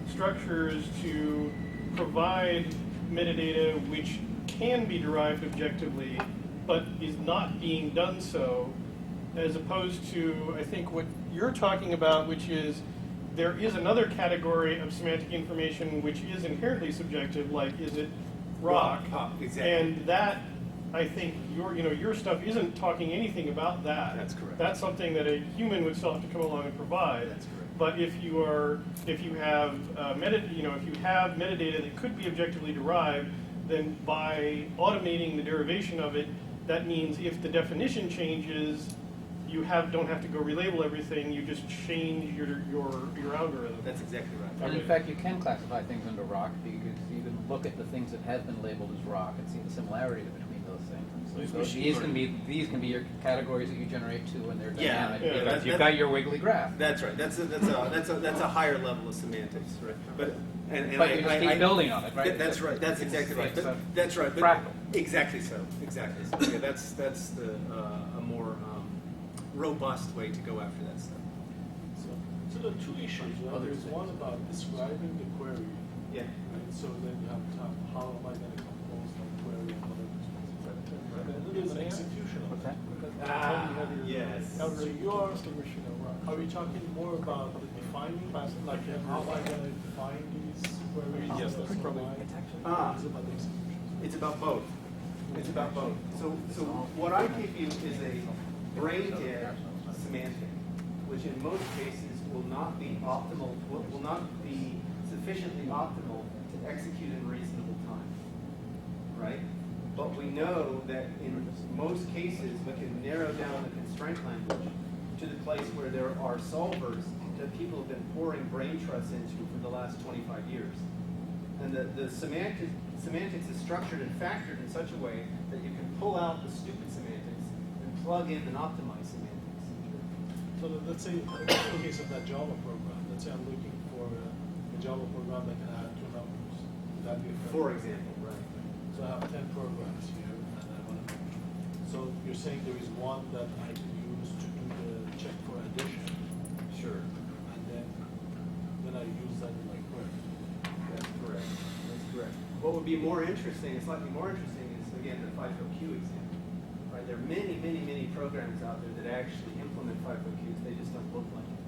structures to provide metadata which can be derived objectively, but is not being done so, as opposed to, I think, what you're talking about, which is there is another category of semantic information which is inherently subjective, like is it rock? Exactly. And that, I think, your stuff isn't talking anything about that. That's correct. That's something that a human would still have to come along and provide. That's correct. But if you have metadata that could be objectively derived, then by automating the derivation of it, that means if the definition changes, you don't have to go relabel everything. You just change your algorithm. That's exactly right. And in fact, you can classify things under rock because you can look at the things that have been labeled as rock and see the similarity between those things. So these can be your categories that you generate too, and they're dynamic. Yeah, because you've got your wiggly graph. That's right. That's a higher level of semantics, right? But you just keep building on it, right? That's right. That's exactly right. It's But, that's right. But fractal. Exactly so. Exactly so. Yeah, that's a more robust way to go after that stuff. So there are two issues. Right? There's one about describing the query. Yeah. Right? So then you have to have how am I going to compose the query and other responses. And then there's an execution of What's that? Yes. So are we talking more about the defining, like how am I going to define these queries? Yes, that's probably. Is it about the execution? It's about both. It's about both. So what I give you is a brain dead semantic, which in most cases will not be optimal, will not be sufficiently optimal to execute in reasonable time, right? But we know that in most cases we can narrow down the constraint language to the place where there are solvers that people have been pouring brain trust into for the last 25 years. And the semantics is structured and factored in such a way that you can pull out the stupid semantics and plug in and optimize semantics. So let's say, in the case of that Java program, let's say I'm looking for a Java program that can add two numbers. Would that be a For example, right? So I have 10 programs here, and I want to. So you're saying there is one that I can use to do the check for addition, Sure. and then I use that in my query. That's correct. That's correct. What would be more interesting, slightly more interesting, is again the FIFO-Q example. Right? There are many, many, many programs out there that actually implement FIFO-Qs. They just don't look like it.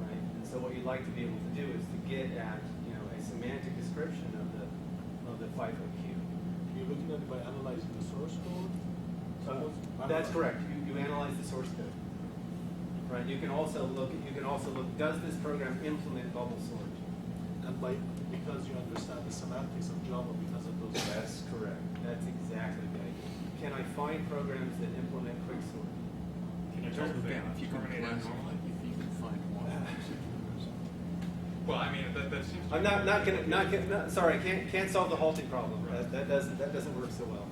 Right? And so what you'd like to be able to do is to get at a semantic description of the FIFO-Q. You're looking at it by analyzing the source code. That's correct. You analyze the source code. Right. You can also look. Does this program implement bubble sort? and because you understand the semantics of Java because of those. That's correct. That's exactly the idea. Can I find programs that implement quicksort? Can you terminate it normally? if you can find one. Well, I mean, that seems to I'm be- sorry, can't solve the halting problem. Right. That doesn't work so well.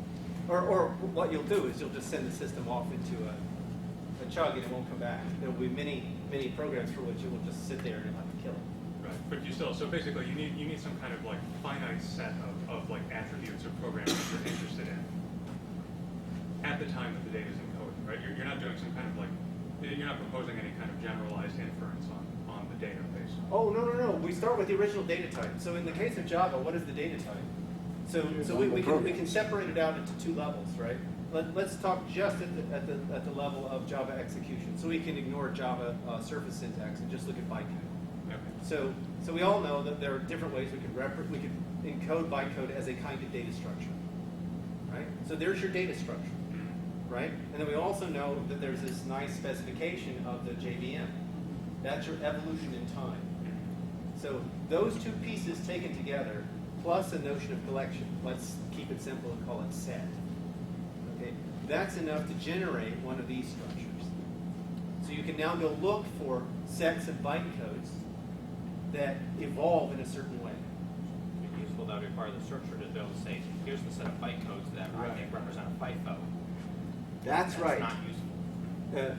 Or what you'll do is you'll just send the system off into a chug and it won't come back. There will be many programs for which it will just sit there and you'll have to kill it. Right, but you still, so basically you need some kind of like finite set of like attributes or programs that you're interested in at the time that the data is encoded, right? You're not doing some kind of like, you're not proposing any kind of generalized inference on the database. Oh, no. We start with the original data type. So in the case of Java, what is the data type? So we can separate it out into two levels, right? Let's talk just at the level of Java execution. So we can ignore Java surface syntax and just look at bytecode. Okay. So we all know that there are different ways we can encode bytecode as a kind of data structure, right? So there's your data structure, right? And then we also know that there's this nice specification of the JVM. That's your evolution in time. So those two pieces taken together, plus a notion of collection, let's keep it simple and call it set. Okay, that's enough to generate one of these structures. So you can now go look for sets of bytecodes that evolve in a certain way. It'd be useful that would require the searcher to be able to say, here's the set of bytecodes that I think represent a FIFO. That's right. Not useful.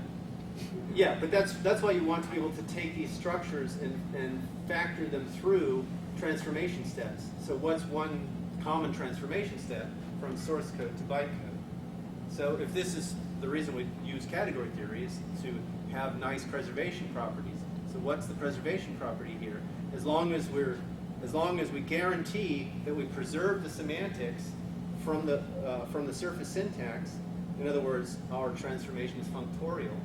Yeah, but that's why you want to be able to take these structures and factor them through transformation steps. So what's one common transformation step from source code to bytecode? So if this is the reason we use category theory is to have nice preservation properties. So what's the preservation property here? As long as we guarantee that we preserve the semantics from the surface syntax, in other words, our transformation is functorial,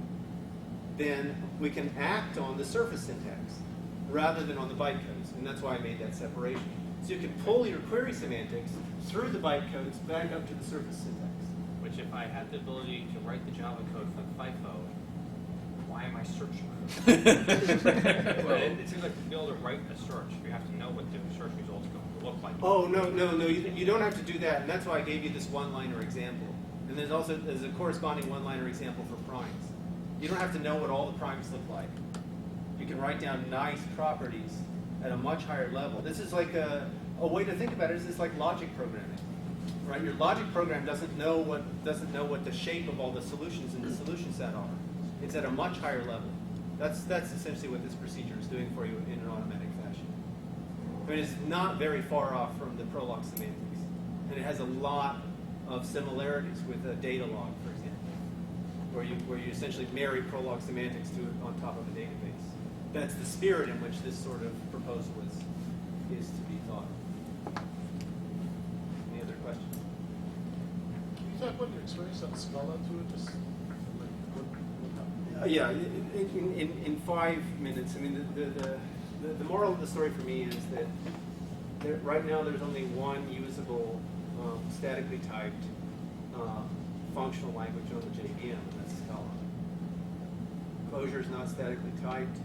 then we can act on the surface syntax rather than on the bytecodes, and that's why I made that separation. So you can pull your query semantics through the bytecodes back up to the surface syntax. Which if I had the ability to write the Java code for the FIFO, why am I searching for it? Well, it seems like to be able to write a search, you have to know what the search results are going to look like. Oh, no, you don't have to do that, and that's why I gave you this one-liner example. And there's a corresponding one-liner example for primes. You don't have to know what all the primes look like. You can write down nice properties at a much higher level. This is like a way to think about it is it's like logic programming, right? Your logic program doesn't know what the shape of all the solutions in the solution set are. It's at a much higher level. That's essentially what this procedure is doing for you in an automatic fashion. I mean, it's not very far off from the Prolog semantics, and it has a lot of similarities with a data log, for example, where you essentially marry Prolog semantics to it on top of a database. That's the spirit in which this sort of proposal is to be thought. Any other questions? Can you talk about your experience on Scala too? Just like what happened? Yeah, in 5 minutes. I mean, the moral of the story for me is that right now there's only one usable statically typed functional language on the JVM, and that's Scala. Clojure is not statically typed.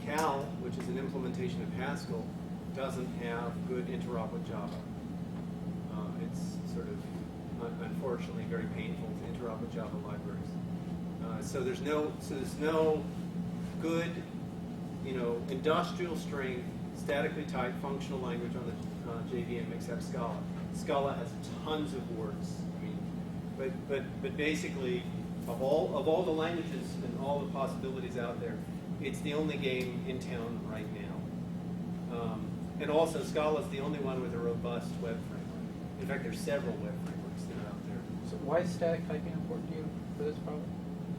Cal, which is an implementation of Haskell, doesn't have good interop with Java. It's sort of, unfortunately, very painful to interop with Java libraries. So there's no good, industrial strength, statically typed functional language on the JVM except Scala. Scala has tons of words. I mean, but basically, of all the languages and all the possibilities out there, it's the only game in town right now. And also, Scala is the only one with a robust web framework. In fact, there's several web frameworks that are out there. So why is static typing important to you for this problem?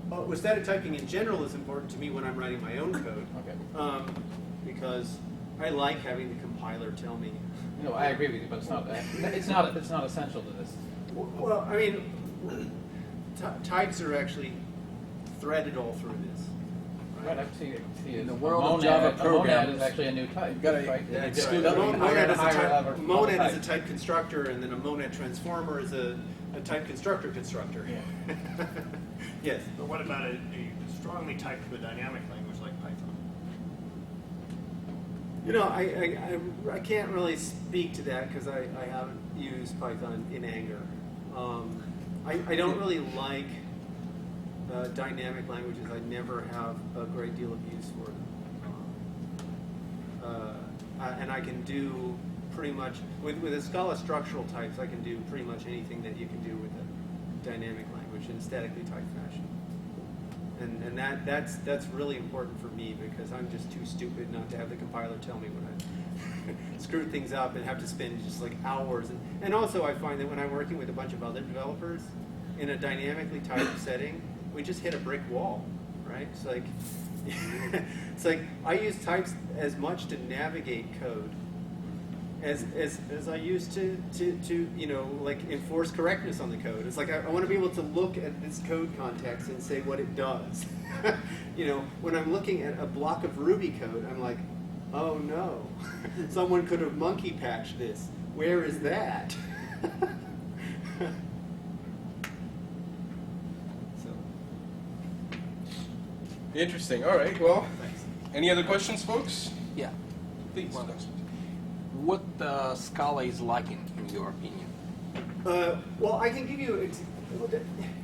Well, static typing in general is important to me when I'm writing my own code. Okay. Because I like having the compiler tell me. No, I agree with you, but it's not essential to this. Well, I mean, types are actually threaded all through this. Right, I see. In the world of Java A programs, monad is actually a new type. you've gotta right? That's exclude right. that one. Monad is a type constructor, and then a monad transformer is a type constructor. Yes. But what about a strongly typed to a dynamic language like Python? You know, I can't really speak to that because I haven't used Python in anger. I don't really like dynamic languages. I never have a great deal of use for them. And I can do pretty much, with the Scala structural types, I can do pretty much anything that you can do with a dynamic language in a statically typed fashion. And that's really important for me because I'm just too stupid not to have the compiler tell me when I screw things up and have to spend just like hours. And also I find that when I'm working with a bunch of other developers in a dynamically typed setting, we just hit a brick wall, right? It's like, it's like I use types as much to navigate code as I used to you know, like enforce correctness on the code. It's like I want to be able to look at this code context and say what it does. You know, when I'm looking at a block of Ruby code, I'm like, oh no, someone could have monkey patched this. Where is that? So. Interesting. All right. Well, any other questions, folks? Yeah. Please. What Scala is lacking, in your opinion? Well, I can give you,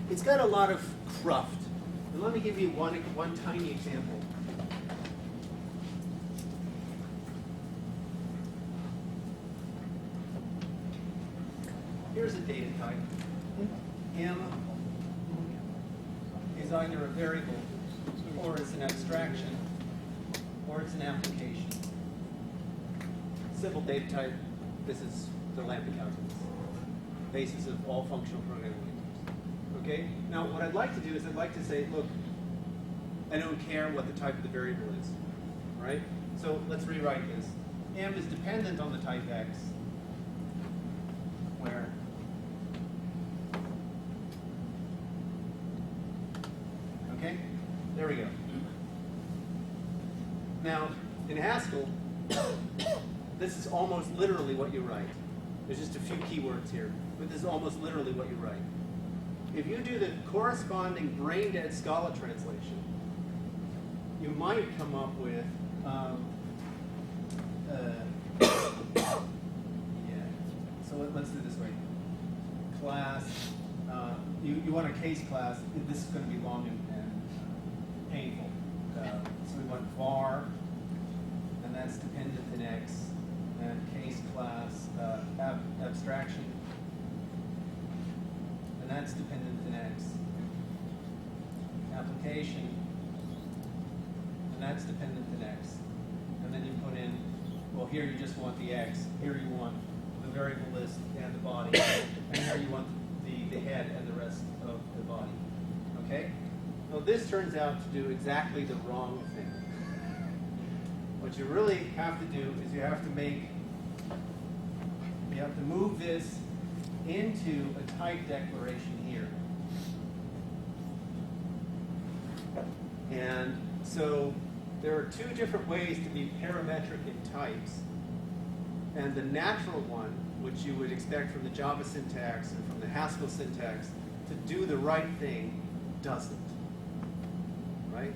it's got a lot of cruft. And let me give you one tiny example. Here's a data type. M is either a variable, or it's an abstraction, or it's an application. Simple data type, this is the lambda calculus, basis of all functional programming languages. Okay? Now, what I'd like to do is I'd like to say, look, I don't care what the type of the variable is, right? So let's rewrite this. M is dependent on the type X, where okay? There we go. Now, in Haskell, this is almost literally what you write. There's just a few keywords here, but this is almost literally what you write. If you do the corresponding brain-dead Scala translation, you might come up with, yeah, so let's do it this way. Class, you want a case class, this is going to be long and painful. So we want var, and that's dependent in X, and case class abstraction, and that's dependent in X. Application, and that's dependent in X. And then you put in, well, here you just want the X, here you want the variable list and the body, and here you want the head and the rest of the body. Okay? Well, this turns out to do exactly the wrong thing. What you really have to do is you have to move this into a type declaration here. And so there are two different ways to be parametric in types. And the natural one, which you would expect from the Java syntax and from the Haskell syntax, to do the right thing, doesn't. Right?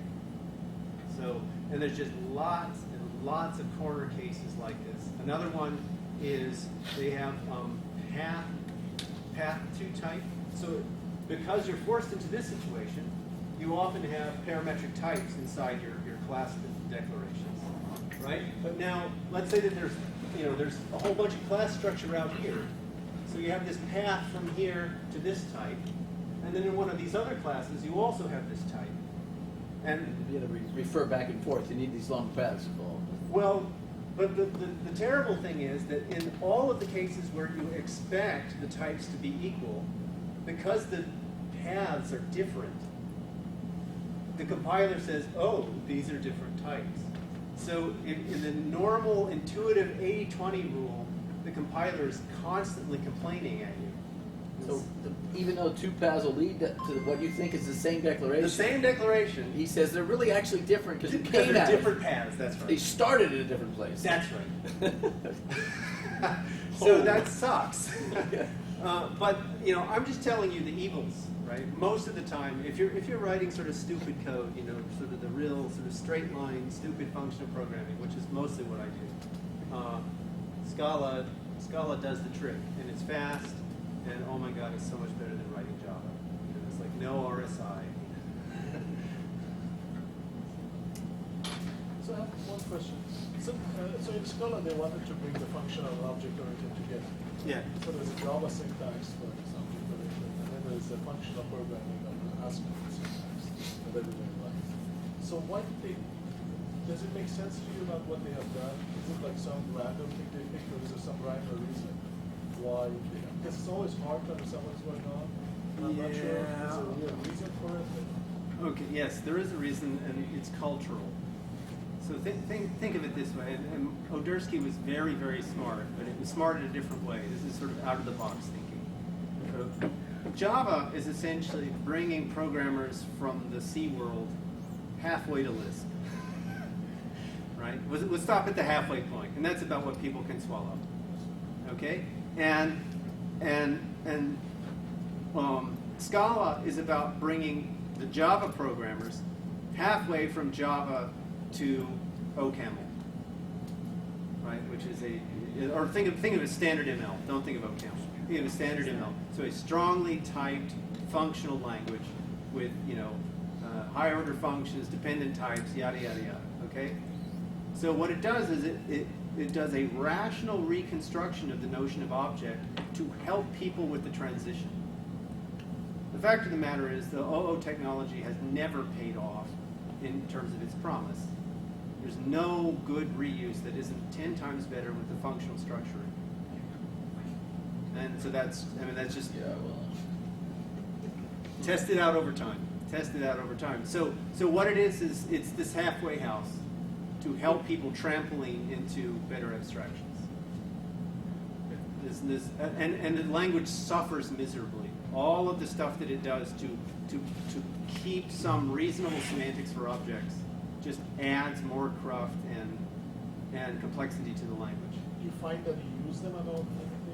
So, and there's just lots and lots of corner cases like this. Another one is they have path to type. So because you're forced into this situation, you often have parametric types inside your class declarations, right? But now, let's say that there's a whole bunch of class structure out here. So you have this path from here to this type, and then in one of these other classes, you also have this type. And you have to refer back and forth. You need these long paths involved. well, but the terrible thing is that in all of the cases where you expect the types to be equal, because the paths are different, the compiler says, oh, these are different types. So in the normal intuitive 80-20 rule, the compiler is constantly complaining at you. So even though two paths will lead to what you think is the same declaration, The same declaration, he says they're really actually different because because they're different paths, that's They right. started at a different place. That's right. So that sucks. But I'm just telling you the evils right? Most of the time, if you're writing sort of stupid code, you know, sort of the real sort of straight line, stupid functional programming, which is mostly what I do, Scala does the trick, and it's fast, and oh my God, it's so much better than writing Java. You know, it's like no RSI. So I have one question. So in Scala, they wanted to bring the functional and object-oriented together. Yeah. So there's a Java syntax for this object-oriented, and then there's a functional programming of the Haskell syntax that everybody likes. So why did does it make sense to you about what they have done? Is it like some random thing they picked, or is there some rhyme or reason why? Because it's always hard to understand what's going on. I'm not sure if there's a real reason for it. Okay, yes, there is a reason, and it's cultural. So think of it this way, and Odersky was very, very smart, but it was smart in a different way. This is sort of out-of-the-box thinking. So Java is essentially bringing programmers from the C world halfway to Lisp. Right? We'll stop at the halfway point, and that's about what people can swallow. Okay? And Scala is about bringing the Java programmers halfway from Java to OCaml, right? Which is or think of a standard ML. Don't think of OCaml. Think of a standard ML. So a strongly typed functional language with higher order functions, dependent types, yada yada yada. Okay. So what it does is it does a rational reconstruction of the notion of object to help people with the transition. The fact of the matter is the OO technology has never paid off in terms of its promise. There's no good reuse that isn't 10 times better with the functional structure. And so that's just test it out over time. Test it out over time. So what it is it's this halfway house to help people trampoline into better abstractions. And the language suffers miserably. All of the stuff that it does to keep some reasonable semantics for objects just adds more cruft and complexity to the language. Do you find that you use them at all?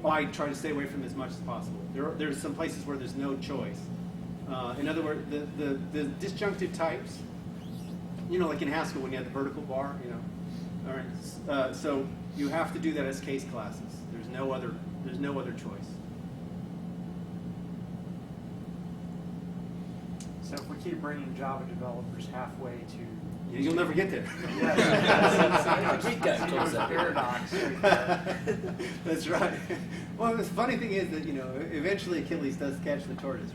I try to stay away from as much as possible. There's some places where there's no choice. In other words, the disjunctive types, like in Haskell when you have the vertical bar, All right. So you have to do that as case classes. There's no other choice. So if we keep bringing Java developers halfway to... You'll never get there. Paradox. That's right. Well, the funny thing is that, eventually Achilles does catch the tortoise.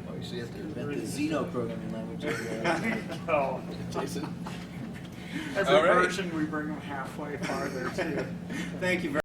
Oh, you see it there. The Xeno programming language. Oh, Jason. Every All right. version we bring them halfway farther too. Thank you very much.